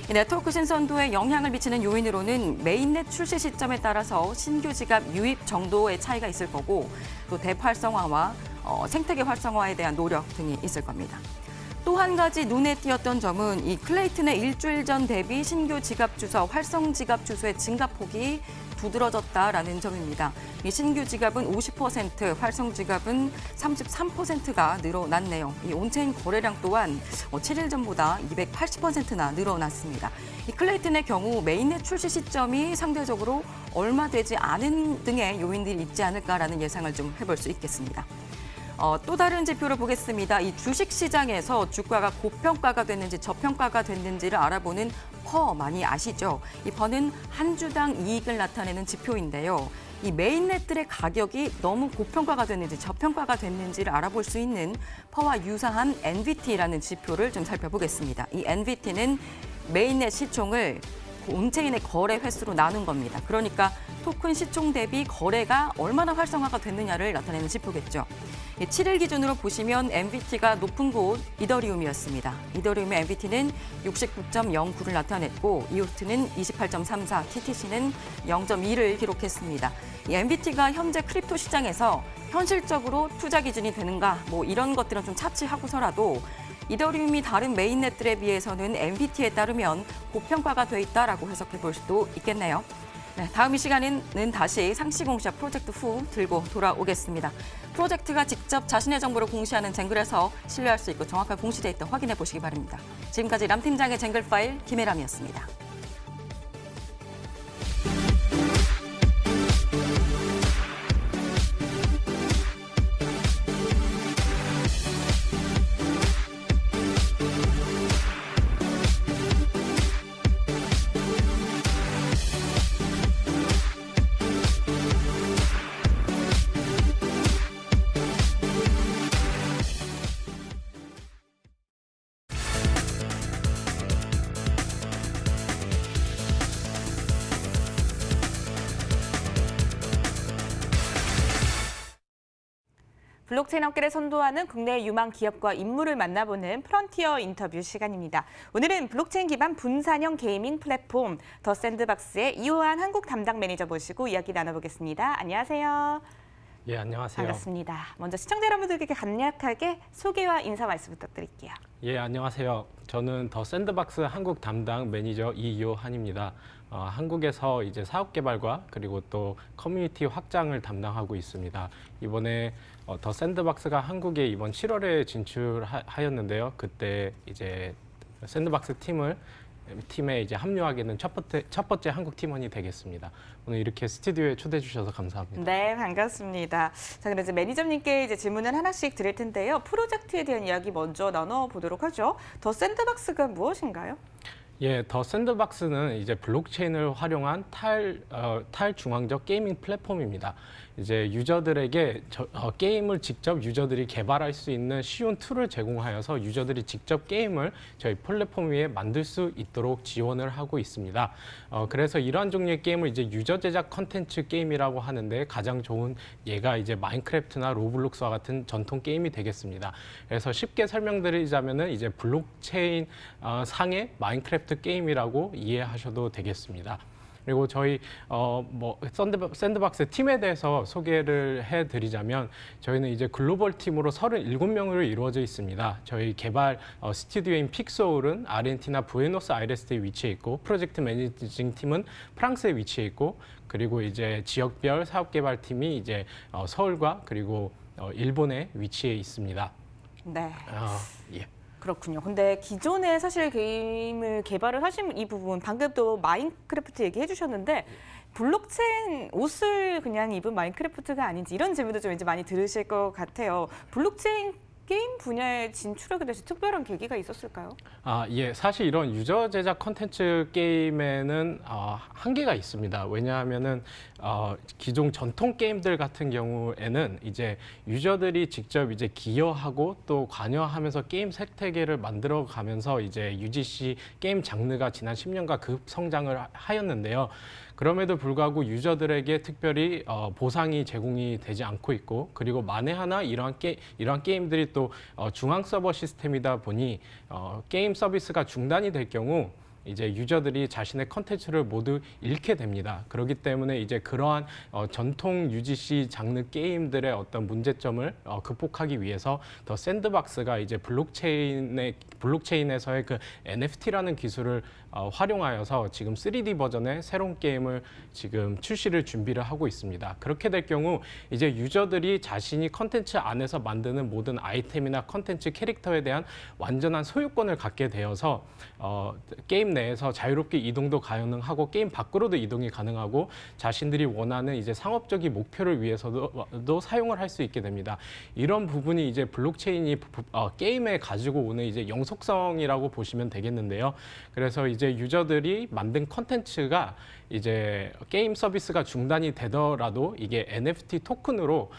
[SPEAKER 5] 네트워크 신선도에 영향을 미치는 요인으로는 메인넷 출시 시점에 따라서 신규 지갑 유입 정도의 차이가 있을 거고 또 덱 활성화와 생태계 활성화에 대한 노력 등이 있을 겁니다. 또 한 가지 눈에 띄었던 점은 이 클레이튼의 일주일 전 대비 신규 지갑 주소, 활성 지갑 주소의 증가폭이 두드러졌다라는 점입니다. 이 신규 지갑은 50%, 활성 지갑은 33%가 늘어났네요. 이 온체인 거래량 또한 7일 전보다 280%나 늘어났습니다. 이 클레이튼의 경우 메인넷 출시 시점이 상대적으로 얼마 되지 않은 등의 요인들이 있지 않을까라는 예상을 좀 해볼 수 있겠습니다. 또 다른 지표를 보겠습니다. 이 주식시장에서 주가가 고평가가 됐는지 저평가가 됐는지를 알아보는 퍼 많이 아시죠? 이 퍼는 한 주당 이익을 나타내는 지표인데요. 이 메인넷들의 가격이 너무 고평가가 됐는지 저평가가 됐는지를 알아볼 수 있는 퍼와 유사한 NVT라는 지표를 좀 살펴보겠습니다. 이 NVT는 메인넷 시총을 온체인의 거래 횟수로 나눈 겁니다. 그러니까 토큰 시총 대비 거래가 얼마나 활성화가 됐느냐를 나타내는 지표겠죠. 7일 기준으로 보시면 MVT가 높은 곳 이더리움이었습니다. 이더리움의 MVT는 69.09를 나타냈고 이오스트는 28.34, TTC는 0.2를 기록했습니다. 이 MVT가 현재 크립토 시장에서 현실적으로 투자 기준이 되는가 뭐 이런 것들은 좀 차치하고서라도 이더리움이 다른 메인넷들에 비해서는 MVT에 따르면 고평가가 돼 있다라고 해석해 볼 수도 있겠네요. 네, 다음 이 시간에는 다시 상시 공시와 프로젝트 후 들고 돌아오겠습니다. 프로젝트가 직접 자신의 정보를 공시하는 쟁글에서 신뢰할 수 있고 정확한 공시 데이터 확인해 보시기 바랍니다. 지금까지 람 팀장의 쟁글 파일 김혜람이었습니다.
[SPEAKER 1] 블록체인 업계를 선도하는 국내 유망 기업과 인물을 만나보는 프론티어 인터뷰 시간입니다. 오늘은 블록체인 기반 분산형 게이밍 플랫폼 더 샌드박스의 이호한 한국 담당 매니저 모시고 이야기 나눠보겠습니다. 안녕하세요.
[SPEAKER 6] 예, 안녕하세요.
[SPEAKER 1] 반갑습니다. 먼저 시청자 여러분들께 간략하게 소개와 인사 말씀 부탁드릴게요.
[SPEAKER 6] 예, 안녕하세요. 저는 더 샌드박스 한국 담당 매니저 이효한입니다. 한국에서 이제 사업 개발과 그리고 또 커뮤니티 확장을 담당하고 있습니다. 이번에 더 샌드박스가 한국에 이번 7월에 진출하였는데요. 그때 이제 샌드박스 팀에 이제 합류하게 된 첫 번째 한국 팀원이 되겠습니다. 오늘 이렇게 스튜디오에 초대해 주셔서 감사합니다.
[SPEAKER 1] 네, 반갑습니다. 자, 그럼 이제 매니저님께 이제 질문을 하나씩 드릴 텐데요. 프로젝트에 대한 이야기 먼저 나눠보도록 하죠. 더 샌드박스가 무엇인가요?
[SPEAKER 6] 예, 더 샌드박스는 이제 블록체인을 활용한 탈중앙적 게이밍 플랫폼입니다. 이제 유저들에게 게임을 직접 유저들이 개발할 수 있는 쉬운 툴을 제공하여서 유저들이 직접 게임을 저희 플랫폼 위에 만들 수 있도록 지원을 하고 있습니다. 그래서 이러한 종류의 게임을 이제 유저 제작 컨텐츠 게임이라고 하는데 가장 좋은 예가 이제 마인크래프트나 로블록스와 같은 전통 게임이 되겠습니다. 그래서 쉽게 설명드리자면은 이제 블록체인 상의 마인크래프트 게임이라고 이해하셔도 되겠습니다. 그리고 저희 샌드박스 팀에 대해서 소개를 해드리자면 저희는 이제 글로벌 팀으로 37명으로 이루어져 있습니다. 저희 개발 스튜디오인 픽소울은 아르헨티나 부에노스아이레스에 위치해 있고 프로젝트 매니징 팀은 프랑스에 위치해 있고 그리고 이제 지역별 사업 개발 팀이 이제 서울과 그리고 일본에 위치해 있습니다.
[SPEAKER 1] 네.
[SPEAKER 6] 예.
[SPEAKER 1] 그렇군요. 근데 기존에 사실 게임을 개발을 하신 이 부분, 방금 또 마인크래프트 얘기해 주셨는데 블록체인 옷을 그냥 입은 마인크래프트가 아닌지 이런 질문도 좀 이제 많이 들으실 것 같아요. 블록체인 게임 분야에 진출하게 되신 특별한 계기가 있었을까요?
[SPEAKER 6] 예, 사실 이런 유저 제작 컨텐츠 게임에는 한계가 있습니다. 왜냐하면은 기존 전통 게임들 같은 경우에는 이제 유저들이 직접 이제 기여하고 또 관여하면서 게임 생태계를 만들어 가면서 이제 UGC 게임 장르가 지난 10년간 급성장을 하였는데요. 그럼에도 불구하고 유저들에게 특별히 보상이 제공이 되지 않고 있고 그리고 만에 하나 이러한 게임들이 또 중앙 서버 시스템이다 보니 게임 서비스가 중단이 될 경우 이제 유저들이 자신의 컨텐츠를 모두 잃게 됩니다. 그렇기 때문에 이제 그러한 전통 UGC 장르 게임들의 어떤 문제점을 극복하기 위해서 더 샌드박스가 이제 블록체인에서의 그 NFT라는 기술을 활용하여서 지금 3D 버전의 새로운 게임을 지금 출시를 준비를 하고 있습니다. 그렇게 될 경우 이제 유저들이 자신이 컨텐츠 안에서 만드는 모든 아이템이나 컨텐츠 캐릭터에 대한 완전한 소유권을 갖게 되어서 게임 내에서 자유롭게 이동도 가능하고 게임 밖으로도 이동이 가능하고 자신들이 원하는 이제 상업적인 목표를 위해서도 사용을 할 수 있게 됩니다. 이런 부분이 이제 블록체인이 게임에 가지고 오는 이제 영속성이라고 보시면 되겠는데요. 그래서 이제 유저들이 만든 컨텐츠가 이제 게임 서비스가 중단이 되더라도 이게 NFT 토큰으로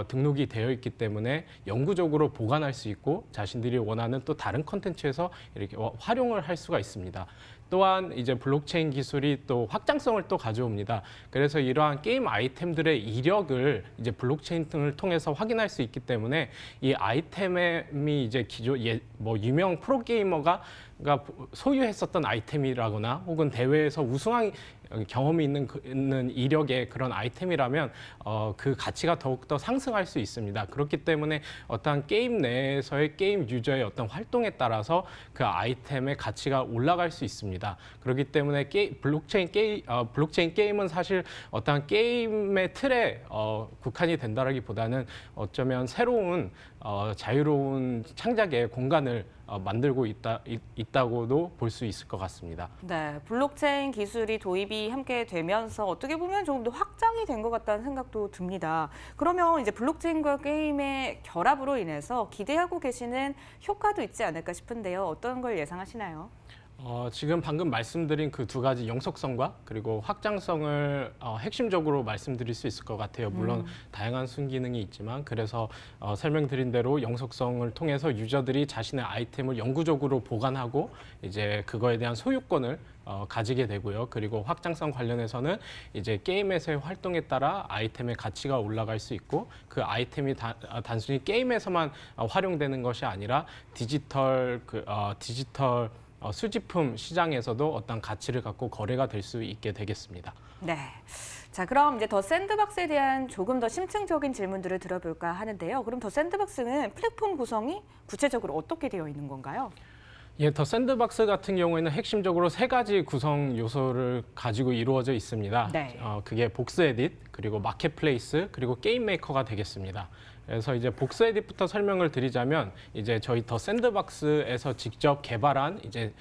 [SPEAKER 6] 등록이 되어 있기 때문에 영구적으로 보관할 수 있고 자신들이 원하는 또 다른 컨텐츠에서 이렇게 활용을 할 수가 있습니다. 또한 이제 블록체인 기술이 또 확장성을 또 가져옵니다. 그래서 이러한 게임 아이템들의 이력을 이제 블록체인을 통해서 확인할 수 있기 때문에 이 아이템이 이제 뭐 유명 프로게이머가 소유했었던 아이템이라거나 혹은 대회에서 우승한 경험이 있는 이력의 그런 아이템이라면 그 가치가 더욱더 상승할 수 있습니다. 그렇기 때문에 어떠한 게임 내에서의 게임 유저의 어떤 활동에 따라서 그 아이템의 가치가 올라갈 수 있습니다. 그렇기 때문에 블록체인 게임은 사실 어떠한 게임의 틀에 국한이 된다라기보다는 어쩌면 새로운 자유로운 창작의 공간을 만들고 있다고도 볼 수 있을 것 같습니다.
[SPEAKER 1] 네, 블록체인 기술이 도입이 함께 되면서 어떻게 보면 조금 더 확장이 된 것 같다는 생각도 듭니다. 그러면 이제 블록체인과 게임의 결합으로 인해서 기대하고 계시는 효과도 있지 않을까 싶은데요. 어떤 걸 예상하시나요?
[SPEAKER 6] 지금 방금 말씀드린 그 두 가지 영속성과 그리고 확장성을 핵심적으로 말씀드릴 수 있을 것 같아요. 물론 다양한 순기능이 있지만 그래서 설명드린 대로 영속성을 통해서 유저들이 자신의 아이템을 영구적으로 보관하고 이제 그거에 대한 소유권을 가지게 되고요. 그리고 확장성 관련해서는 이제 게임에서의 활동에 따라 아이템의 가치가 올라갈 수 있고 그 아이템이 단순히 게임에서만 활용되는 것이 아니라 디지털 수집품 시장에서도 어떤 가치를 갖고 거래가 될 수 있게 되겠습니다.
[SPEAKER 1] 네. 자, 그럼 이제 더 샌드박스에 대한 조금 더 심층적인 질문들을 들어볼까 하는데요. 그럼 더 샌드박스는 플랫폼 구성이 구체적으로 어떻게 되어 있는 건가요?
[SPEAKER 6] 예, 더 샌드박스 같은 경우에는 핵심적으로 세 가지 구성 요소를 가지고 이루어져 있습니다.
[SPEAKER 1] 네.
[SPEAKER 6] 그게 복스 에딧, 그리고 마켓플레이스, 그리고 게임 메이커가 되겠습니다. 그래서 이제 복스 에딧부터 설명을 드리자면 이제 저희 더 샌드박스에서 직접 개발한 이제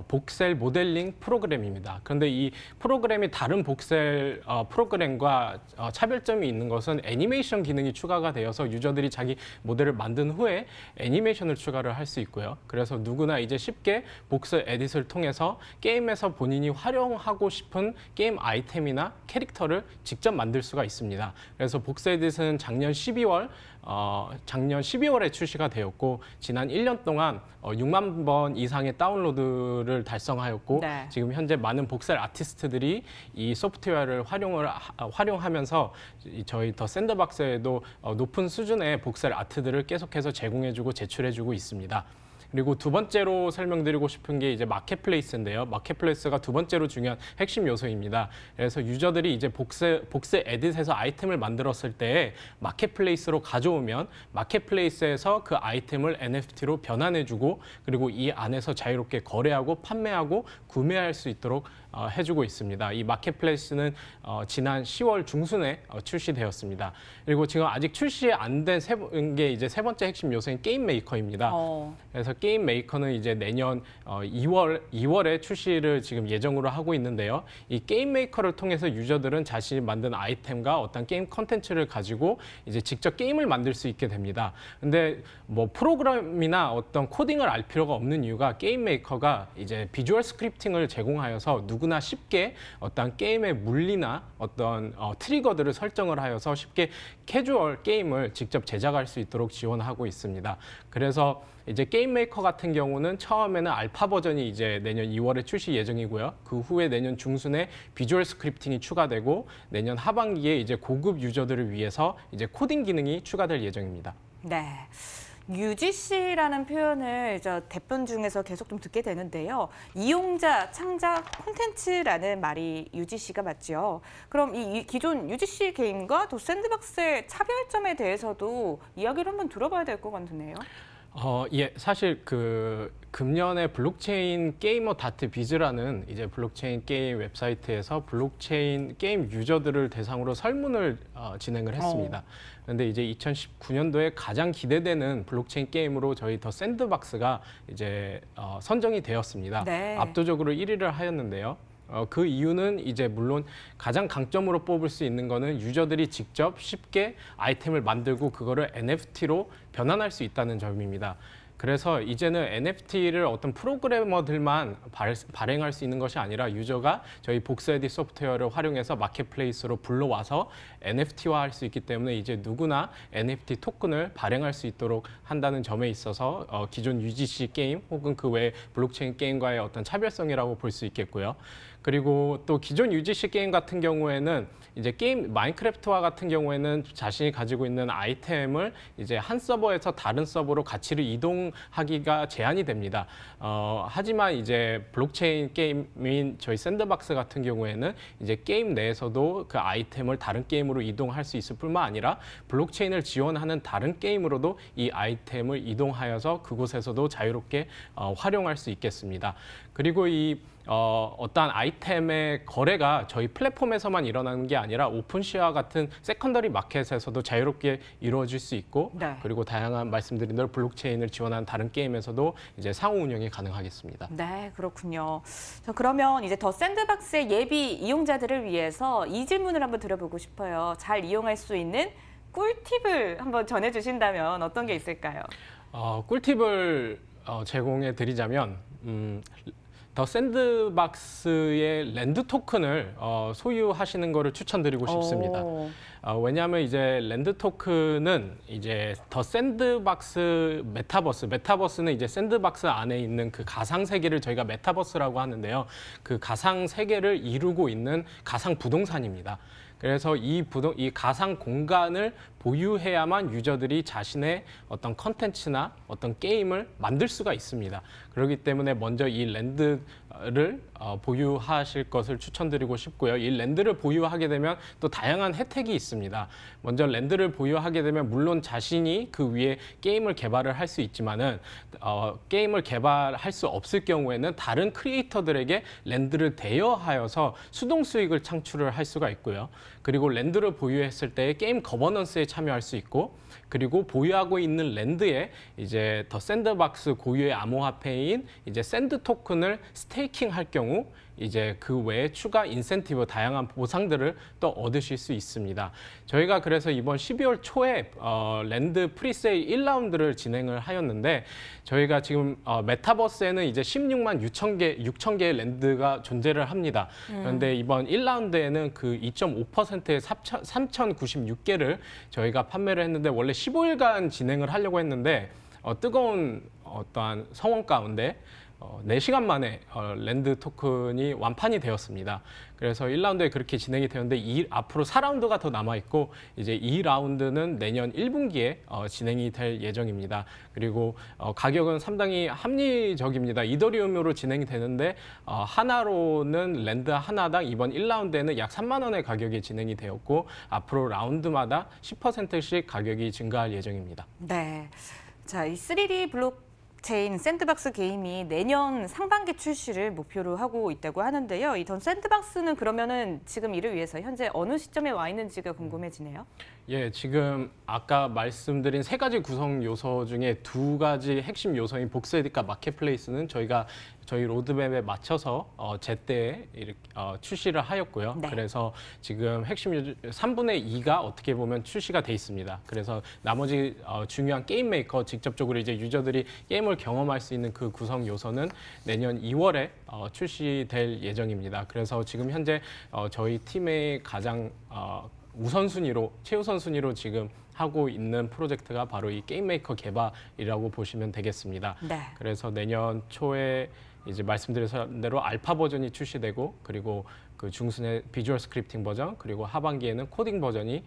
[SPEAKER 6] 복셀 모델링 프로그램입니다. 그런데 이 프로그램이 다른 복셀 프로그램과 차별점이 있는 것은 애니메이션 기능이 추가가 되어서 유저들이 자기 모델을 만든 후에 애니메이션을 추가를 할 수 있고요. 그래서 누구나 이제 쉽게 복스 에딧을 통해서 게임에서 본인이 활용하고 싶은 게임 아이템이나 캐릭터를 직접 만들 수가 있습니다. 그래서 복스 에딧은 작년 12월에 출시가 되었고 지난 1년 동안 6만 번 이상의 다운로드를 달성하였고
[SPEAKER 1] 네.
[SPEAKER 6] 지금 현재 많은 복셀 아티스트들이 이 소프트웨어를 활용하면서 저희 더 샌드박스에도 높은 수준의 복셀 아트들을 계속해서 제공해주고 제출해주고 있습니다. 그리고 두 번째로 설명드리고 싶은 게 이제 마켓플레이스인데요. 마켓플레이스가 두 번째로 중요한 핵심 요소입니다. 그래서 유저들이 이제 복스 에딧에서 아이템을 만들었을 때 마켓플레이스로 가져오면 마켓플레이스에서 그 아이템을 NFT로 변환해주고 그리고 이 안에서 자유롭게 거래하고 판매하고 구매할 수 있도록 해주고 있습니다. 이 마켓플레이스는 지난 10월 중순에 출시되었습니다. 그리고 지금 아직 출시 안 된 게 이제 세 번째 핵심 요소인 게임 메이커입니다. 그래서 게임 메이커는 이제 내년 2월에 출시를 지금 예정으로 하고 있는데요. 이 게임 메이커를 통해서 유저들은 자신이 만든 아이템과 어떤 게임 컨텐츠를 가지고 이제 직접 게임을 만들 수 있게 됩니다. 근데 뭐 프로그램이나 어떤 코딩을 알 필요가 없는 이유가 게임 메이커가 이제 비주얼 스크립팅을 제공하여서 누구나 쉽게 어떤 게임의 물리나 어떤 트리거들을 설정을 하여서 쉽게 캐주얼 게임을 직접 제작할 수 있도록 지원하고 있습니다. 그래서 이제 게임 메이커 같은 경우는 처음에는 알파 버전이 이제 내년 2월에 출시 예정이고요. 그 후에 내년 중순에 비주얼 스크립팅이 추가되고 내년 하반기에 이제 고급 유저들을 위해서 이제 코딩 기능이 추가될 예정입니다.
[SPEAKER 1] 네. UGC라는 표현을 대변 중에서 계속 좀 듣게 되는데요. 이용자 창작 콘텐츠라는 말이 UGC가 맞죠. 그럼 이 기존 UGC 게임과 더 샌드박스의 차별점에 대해서도 이야기를 한번 들어봐야 될 것 같네요.
[SPEAKER 6] 예, 사실 그 금년에 블록체인 게이머 다트 비즈라는 이제 블록체인 게임 웹사이트에서 블록체인 게임 유저들을 대상으로 설문을 진행을 했습니다. 그런데 이제 2019년도에 가장 기대되는 블록체인 게임으로 저희 더 샌드박스가 이제 선정이 되었습니다.
[SPEAKER 1] 네.
[SPEAKER 6] 압도적으로 1위를 하였는데요. 그 이유는 이제 물론 가장 강점으로 뽑을 수 있는 거는 유저들이 직접 쉽게 아이템을 만들고 그거를 NFT로 변환할 수 있다는 점입니다. 그래서 이제는 NFT를 어떤 프로그래머들만 발행할 수 있는 것이 아니라 유저가 저희 복스에디 소프트웨어를 활용해서 마켓플레이스로 불러와서 NFT화할 수 있기 때문에 이제 누구나 NFT 토큰을 발행할 수 있도록 한다는 점에 있어서 기존 UGC 게임 혹은 그 외 블록체인 게임과의 어떤 차별성이라고 볼 수 있겠고요. 그리고 또 기존 UGC 게임 같은 경우에는 이제 게임 마인크래프트와 같은 경우에는 자신이 가지고 있는 아이템을 이제 한 서버에서 다른 서버로 가치를 이동하기가 제한이 됩니다. 하지만 이제 블록체인 게임인 저희 샌드박스 같은 경우에는 이제 게임 내에서도 그 아이템을 다른 게임으로 이동할 수 있을 뿐만 아니라 블록체인을 지원하는 다른 게임으로도 이 아이템을 이동하여서 그곳에서도 자유롭게 활용할 수 있겠습니다. 그리고 이 어떠한 아이템의 거래가 저희 플랫폼에서만 일어나는 게 아니라 오픈시와 같은 세컨더리 마켓에서도 자유롭게 이루어질 수 있고
[SPEAKER 1] 네.
[SPEAKER 6] 그리고 다양한 말씀드린 대로 블록체인을 지원하는 다른 게임에서도 이제 상호 운영이 가능하겠습니다.
[SPEAKER 1] 네, 그렇군요. 자, 그러면 이제 더 샌드박스의 예비 이용자들을 위해서 이 질문을 한번 드려보고 싶어요. 잘 이용할 수 있는 꿀팁을 한번 전해주신다면 어떤 게 있을까요?
[SPEAKER 6] 꿀팁을 제공해 드리자면 더 샌드박스의 랜드 토큰을 소유하시는 것을 추천드리고 싶습니다.
[SPEAKER 1] 오.
[SPEAKER 6] 왜냐하면 이제 랜드 토큰은 이제 더 샌드박스 메타버스는 이제 샌드박스 안에 있는 그 가상 세계를 저희가 메타버스라고 하는데요. 그 가상 세계를 이루고 있는 가상 부동산입니다. 그래서 이 가상 공간을 보유해야만 유저들이 자신의 어떤 컨텐츠나 어떤 게임을 만들 수가 있습니다. 그렇기 때문에 먼저 이 랜드를 보유하실 것을 추천드리고 싶고요. 이 랜드를 보유하게 되면 또 다양한 혜택이 있습니다. 먼저 랜드를 보유하게 되면 물론 자신이 그 위에 게임을 개발을 할 수 있지만은 게임을 개발할 수 없을 경우에는 다른 크리에이터들에게 랜드를 대여하여서 수동 수익을 창출을 할 수가 있고요. 그리고 랜드를 보유했을 때 게임 거버넌스에 참여할 수 있고 그리고 보유하고 있는 랜드에 이제 더 샌드박스 고유의 암호화폐인 이제 샌드 토큰을 스테이킹할 경우 이제 그 외에 추가 인센티브 다양한 보상들을 또 얻으실 수 있습니다. 저희가 그래서 이번 12월 초에 랜드 프리세일 1라운드를 진행을 하였는데 저희가 지금 메타버스에는 이제 16만 6천 개의 랜드가 존재를 합니다. 그런데 이번 1라운드에는 그 2.5%의 3,096개를 저희가 판매를 했는데 원래 15일간 진행을 하려고 했는데 뜨거운 어떠한 성원 가운데 4시간 만에 랜드 토큰이 완판이 되었습니다. 그래서 1라운드에 그렇게 진행이 되는데 앞으로 4라운드가 더 남아있고 이제 2라운드는 내년 1분기에 진행이 될 예정입니다. 그리고 가격은 상당히 합리적입니다. 이더리움으로 진행이 되는데 하나로는 랜드 하나당 이번 1라운드에는 약 3만 원의 가격이 진행이 되었고 앞으로 라운드마다 10%씩 가격이 증가할 예정입니다.
[SPEAKER 1] 네. 자, 이 3D 블록체인 샌드박스 게임이 내년 상반기 출시를 목표로 하고 있다고 하는데요. 이 더 샌드박스는 그러면은 지금 이를 위해서 현재 어느 시점에 와 있는지가 궁금해지네요.
[SPEAKER 6] 예, 지금 아까 말씀드린 3가지 구성 요소 중에 2가지 핵심 요소인 복스에디카 마켓플레이스는 저희 로드맵에 맞춰서 제때 이렇게 출시를 하였고요.
[SPEAKER 1] 네.
[SPEAKER 6] 그래서 지금 핵심 3분의 2가 어떻게 보면 출시가 돼 있습니다. 그래서 나머지 중요한 게임 메이커 직접적으로 이제 유저들이 게임을 경험할 수 있는 그 구성 요소는 내년 2월에 출시될 예정입니다. 그래서 지금 현재 저희 팀의 가장 최우선 순위로 지금 하고 있는 프로젝트가 바로 이 게임 메이커 개발이라고 보시면 되겠습니다.
[SPEAKER 1] 네.
[SPEAKER 6] 그래서 내년 초에 이제 말씀드린 대로 알파 버전이 출시되고 그리고 그 중순에 비주얼 스크립팅 버전 그리고 하반기에는 코딩 버전이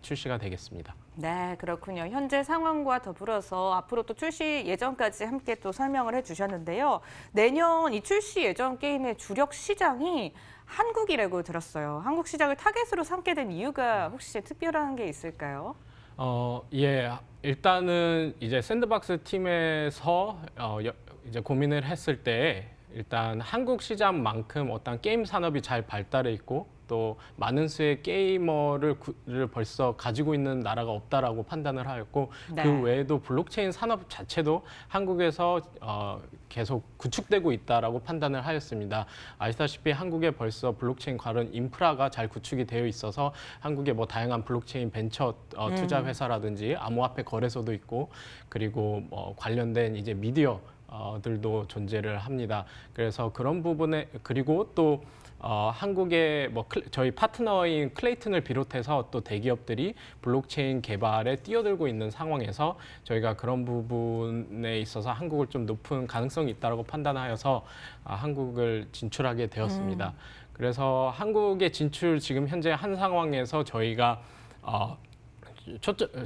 [SPEAKER 6] 출시가 되겠습니다.
[SPEAKER 1] 네, 그렇군요. 현재 상황과 더불어서 앞으로 또 출시 예정까지 함께 또 설명을 해주셨는데요. 내년 이 출시 예정 게임의 주력 시장이 한국이라고 들었어요. 한국 시장을 타겟으로 삼게 된 이유가 혹시 특별한 게 있을까요?
[SPEAKER 6] 예, 일단은 이제 샌드박스 팀에서 이제 고민을 했을 때 일단 한국 시장만큼 어떤 게임 산업이 잘 발달해 있고 또 많은 수의 게이머를 벌써 가지고 있는 나라가 없다라고 판단을 하였고
[SPEAKER 1] 네.
[SPEAKER 6] 그 외에도 블록체인 산업 자체도 한국에서 계속 구축되고 있다라고 판단을 하였습니다. 아시다시피 한국에 벌써 블록체인 관련 인프라가 잘 구축이 되어 있어서 한국에 뭐 다양한 블록체인 벤처 투자 회사라든지 암호화폐 거래소도 있고 그리고 관련된 이제 미디어 들도 존재를 합니다. 그래서 그런 부분에 그리고 또 한국의 뭐 저희 파트너인 클레이튼을 비롯해서 또 대기업들이 블록체인 개발에 뛰어들고 있는 상황에서 저희가 그런 부분에 있어서 한국을 좀 높은 가능성이 있다고 판단하여서 한국을 진출하게 되었습니다. 그래서 한국의 진출 지금 현재 한 상황에서 저희가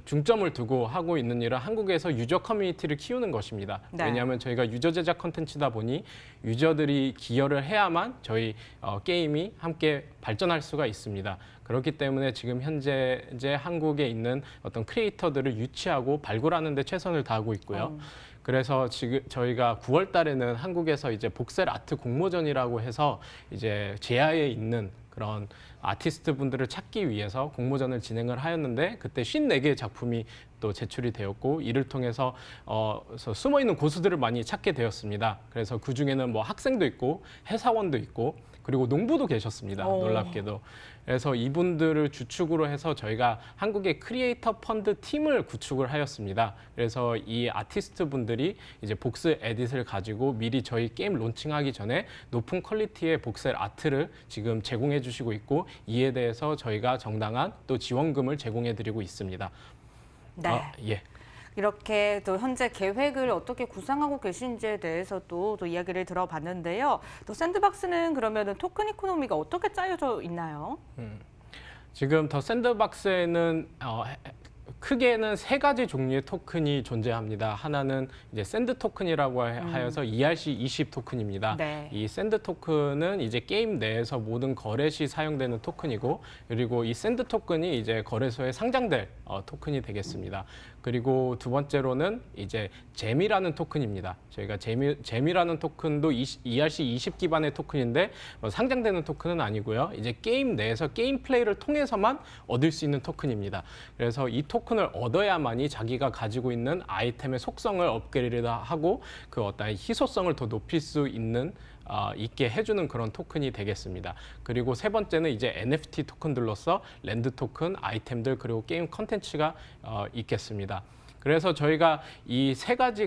[SPEAKER 6] 중점을 두고 하고 있는 일은 한국에서 유저 커뮤니티를 키우는 것입니다.
[SPEAKER 1] 네.
[SPEAKER 6] 왜냐하면 저희가 유저 제작 컨텐츠다 보니 유저들이 기여를 해야만 저희 게임이 함께 발전할 수가 있습니다. 그렇기 때문에 지금 현재 이제 한국에 있는 어떤 크리에이터들을 유치하고 발굴하는 데 최선을 다하고 있고요. 그래서 지금 저희가 9월 달에는 한국에서 이제 복셀 아트 공모전이라고 해서 이제 제야에 있는 그런 아티스트 분들을 찾기 위해서 공모전을 진행을 하였는데 그때 54개의 작품이 또 제출이 되었고 이를 통해서 숨어 있는 고수들을 많이 찾게 되었습니다. 그래서 그 중에는 뭐 학생도 있고 회사원도 있고 그리고 농부도 계셨습니다. 놀랍게도. 그래서 이분들을 주축으로 해서 저희가 한국의 크리에이터 펀드 팀을 구축을 하였습니다. 그래서 이 아티스트 분들이 이제 복스 에딧을 가지고 미리 저희 게임 론칭하기 전에 높은 퀄리티의 복셀 아트를 지금 제공해 주시고 있고 이에 대해서 저희가 정당한 또 지원금을 제공해 드리고 있습니다.
[SPEAKER 1] 네.
[SPEAKER 6] 예.
[SPEAKER 1] 이렇게 또 현재 계획을 어떻게 구상하고 계신지에 대해서도 또 이야기를 들어봤는데요. 또 샌드박스는 그러면은 토큰 이코노미가 어떻게 짜여져 있나요?
[SPEAKER 6] 지금 더 샌드박스에는 크게는 3가지 종류의 토큰이 존재합니다. 하나는 이제 샌드 토큰이라고 하여서 ERC20 토큰입니다.
[SPEAKER 1] 네.
[SPEAKER 6] 이 샌드 토큰은 이제 게임 내에서 모든 거래 시 사용되는 토큰이고, 그리고 이 샌드 토큰이 이제 거래소에 상장될 토큰이 되겠습니다. 그리고 두 번째로는 이제 잼이라는 토큰입니다. 저희가 잼이라는 토큰도 ERC20 기반의 토큰인데 상장되는 토큰은 아니고요. 이제 게임 내에서 게임 플레이를 통해서만 얻을 수 있는 토큰입니다. 그래서 이 토큰을 얻어야만이 자기가 가지고 있는 아이템의 속성을 업그레이드하고 그 어떤 희소성을 더 높일 수 있게 해주는 그런 토큰이 되겠습니다. 그리고 세 번째는 이제 NFT 토큰들로서 랜드 토큰, 아이템들 그리고 게임 컨텐츠가 있겠습니다. 그래서 저희가 이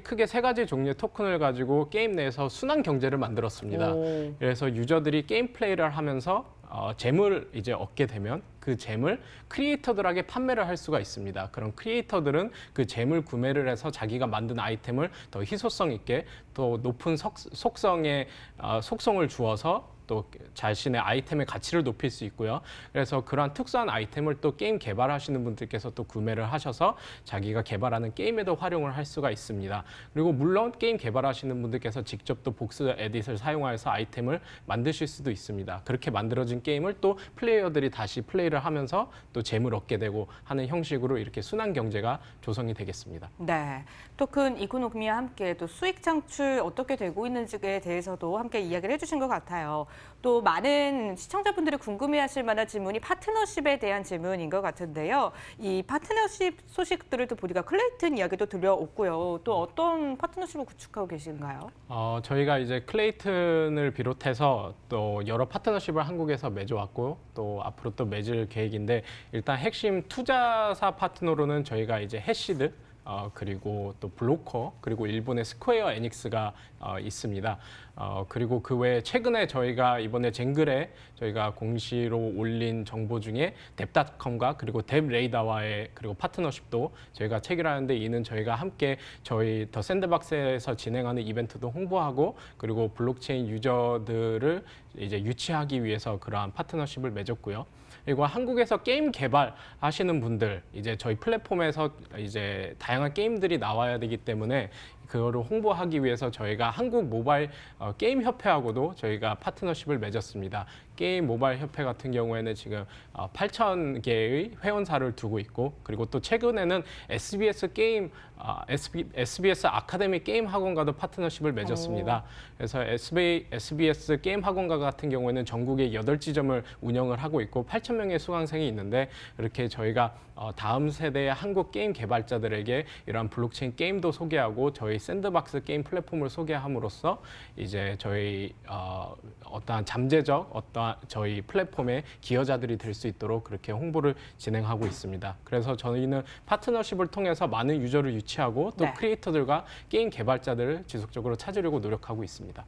[SPEAKER 6] 크게 세 가지 종류의 토큰을 가지고 게임 내에서 순환 경제를 만들었습니다. 그래서 유저들이 게임 플레이를 하면서 잼을 이제 얻게 되면 그 잼을 크리에이터들에게 판매를 할 수가 있습니다. 그럼 크리에이터들은 그 잼을 구매를 해서 자기가 만든 아이템을 더 희소성 있게 또 높은 속성을 주어서 또 자신의 아이템의 가치를 높일 수 있고요. 그래서 그러한 특수한 아이템을 또 게임 개발하시는 분들께서 또 구매를 하셔서 자기가 개발하는 게임에도 활용을 할 수가 있습니다. 그리고 물론 게임 개발하시는 분들께서 직접 또 복스 에딧을 사용하여서 아이템을 만드실 수도 있습니다. 그렇게 만들어진 게임을 또 플레이어들이 다시 플레이를 하면서 또 잼을 얻게 되고 하는 형식으로 이렇게 순환 경제가 조성이 되겠습니다.
[SPEAKER 1] 네, 토큰 이코노미와 함께 또 수익 창출 어떻게 되고 있는지에 대해서도 함께 이야기를 해주신 것 같아요. 또 많은 시청자분들이 궁금해하실 만한 질문이 파트너십에 대한 질문인 것 같은데요. 이 파트너십 소식들을 또 보니까 클레이튼 이야기도 들려왔고요. 또 어떤 파트너십을 구축하고 계신가요?
[SPEAKER 6] 저희가 이제 클레이튼을 비롯해서 또 여러 파트너십을 한국에서 맺어왔고 또 앞으로 또 맺을 계획인데 일단 핵심 투자사 파트너로는 저희가 이제 해시드 그리고 또 블로커 그리고 일본의 스퀘어 에닉스가 있습니다. 그리고 그 외에 최근에 저희가 이번에 젠글에 저희가 공시로 올린 정보 중에 뎁닷컴과 그리고 뎁레이더와의 그리고 파트너십도 저희가 체결하는데 이는 저희가 함께 저희 더 샌드박스에서 진행하는 이벤트도 홍보하고 그리고 블록체인 유저들을 이제 유치하기 위해서 그러한 파트너십을 맺었고요. 그리고 한국에서 게임 개발하시는 분들 이제 저희 플랫폼에서 이제 다양한 게임들이 나와야 되기 때문에 그거를 홍보하기 위해서 저희가 한국 모바일 게임 협회하고도 저희가 파트너십을 맺었습니다. 게임 모바일 협회 같은 경우에는 지금 8,000개의 회원사를 두고 있고, 그리고 또 최근에는 SBS 게임 SBS 아카데미 게임 학원과도 파트너십을 맺었습니다. 그래서 SBS 게임 학원과 같은 경우에는 전국에 8지점을 운영을 하고 있고 8,000명의 수강생이 있는데, 이렇게 저희가 다음 세대의 한국 게임 개발자들에게 이러한 블록체인 게임도 소개하고 저희 샌드박스 게임 플랫폼을 소개함으로써 이제 저희 어떠한 잠재적 저희 플랫폼의 기여자들이 될 수 있도록 그렇게 홍보를 진행하고 있습니다. 그래서 저희는 파트너십을 통해서 많은 유저를 유치하고 또
[SPEAKER 1] 네.
[SPEAKER 6] 크리에이터들과 게임 개발자들을 지속적으로 찾으려고 노력하고 있습니다.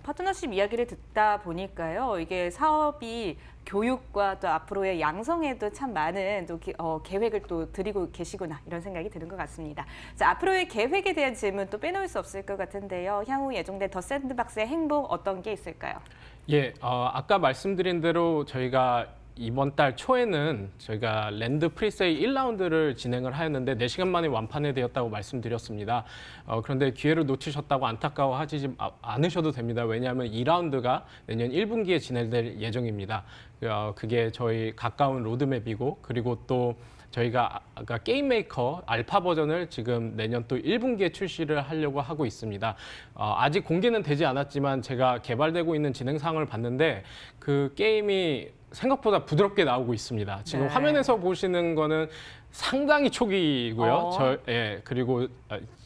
[SPEAKER 1] 파트너십 이야기를 듣다 보니까요. 이게 사업이 교육과 또 앞으로의 양성에도 참 많은 또 계획을 또 드리고 계시구나 이런 생각이 드는 것 같습니다. 자, 앞으로의 계획에 대한 질문 또 빼놓을 수 없을 것 같은데요. 향후 예정된 더 샌드박스의 행복 어떤 게 있을까요?
[SPEAKER 6] 예, 아까 말씀드린 대로 저희가 이번 달 초에는 저희가 랜드 프리세일 1라운드를 진행을 하였는데 4시간 만에 완판이 되었다고 말씀드렸습니다. 그런데 기회를 놓치셨다고 안타까워하지 않으셔도 됩니다. 왜냐하면 2라운드가 내년 1분기에 진행될 예정입니다. 그게 저희 가까운 로드맵이고, 그리고 또 저희가 아까 게임 메이커 알파 버전을 지금 내년 또 1분기에 출시를 하려고 하고 있습니다. 아직 공개는 되지 않았지만 제가 개발되고 있는 진행 사항을 봤는데 그 게임이 생각보다 부드럽게 나오고 있습니다. 지금
[SPEAKER 1] 네.
[SPEAKER 6] 화면에서 보시는 거는 상당히 초기이고요. 그리고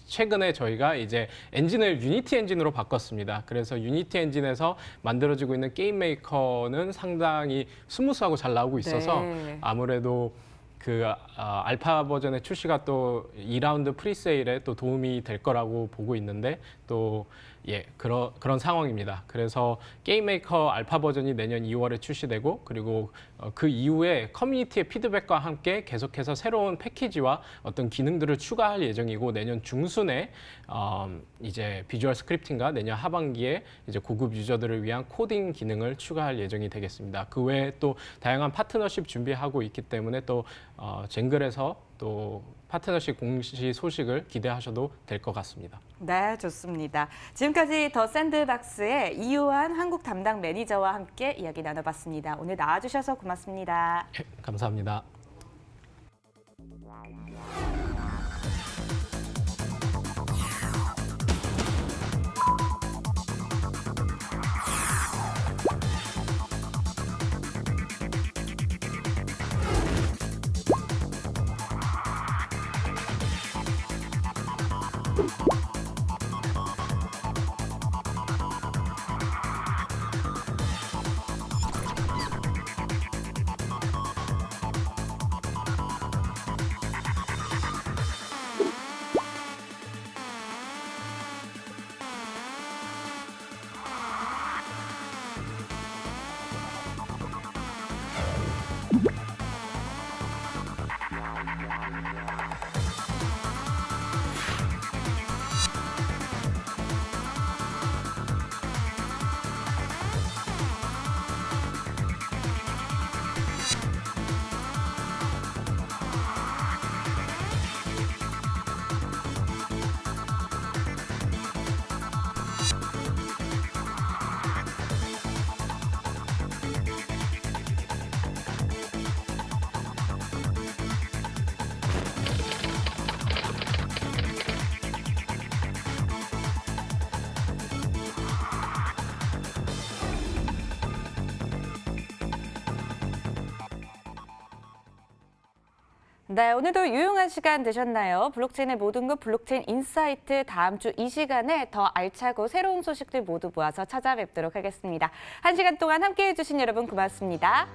[SPEAKER 6] 최근에 저희가 이제 엔진을 유니티 엔진으로 바꿨습니다. 그래서 유니티 엔진에서 만들어지고 있는 게임 메이커는 상당히 스무스하고 잘 나오고 있어서
[SPEAKER 1] 네.
[SPEAKER 6] 아무래도 그 알파 버전의 출시가 또 2라운드 프리세일에 또 도움이 될 거라고 보고 있는데 또 그런 상황입니다. 그래서 게임 메이커 알파 버전이 내년 2월에 출시되고, 그리고 그 이후에 커뮤니티의 피드백과 함께 계속해서 새로운 패키지와 어떤 기능들을 추가할 예정이고, 내년 중순에 이제 비주얼 스크립팅과 내년 하반기에 이제 고급 유저들을 위한 코딩 기능을 추가할 예정이 되겠습니다. 그 외에 또 다양한 파트너십 준비하고 있기 때문에 또 쟁글에서 또 파트너십 공시 소식을 기대하셔도 될 것 같습니다.
[SPEAKER 1] 네, 좋습니다. 지금까지 더 샌드박스의 이요한 한국 담당 매니저와 함께 이야기 나눠봤습니다. 오늘 나와주셔서 고맙습니다.
[SPEAKER 6] 감사합니다.
[SPEAKER 1] 네, 오늘도 유용한 시간 되셨나요? 블록체인의 모든 것 블록체인 인사이트 다음 주 이 시간에 더 알차고 새로운 소식들 모두 모아서 찾아뵙도록 하겠습니다. 1시간 동안 함께해 주신 여러분 고맙습니다.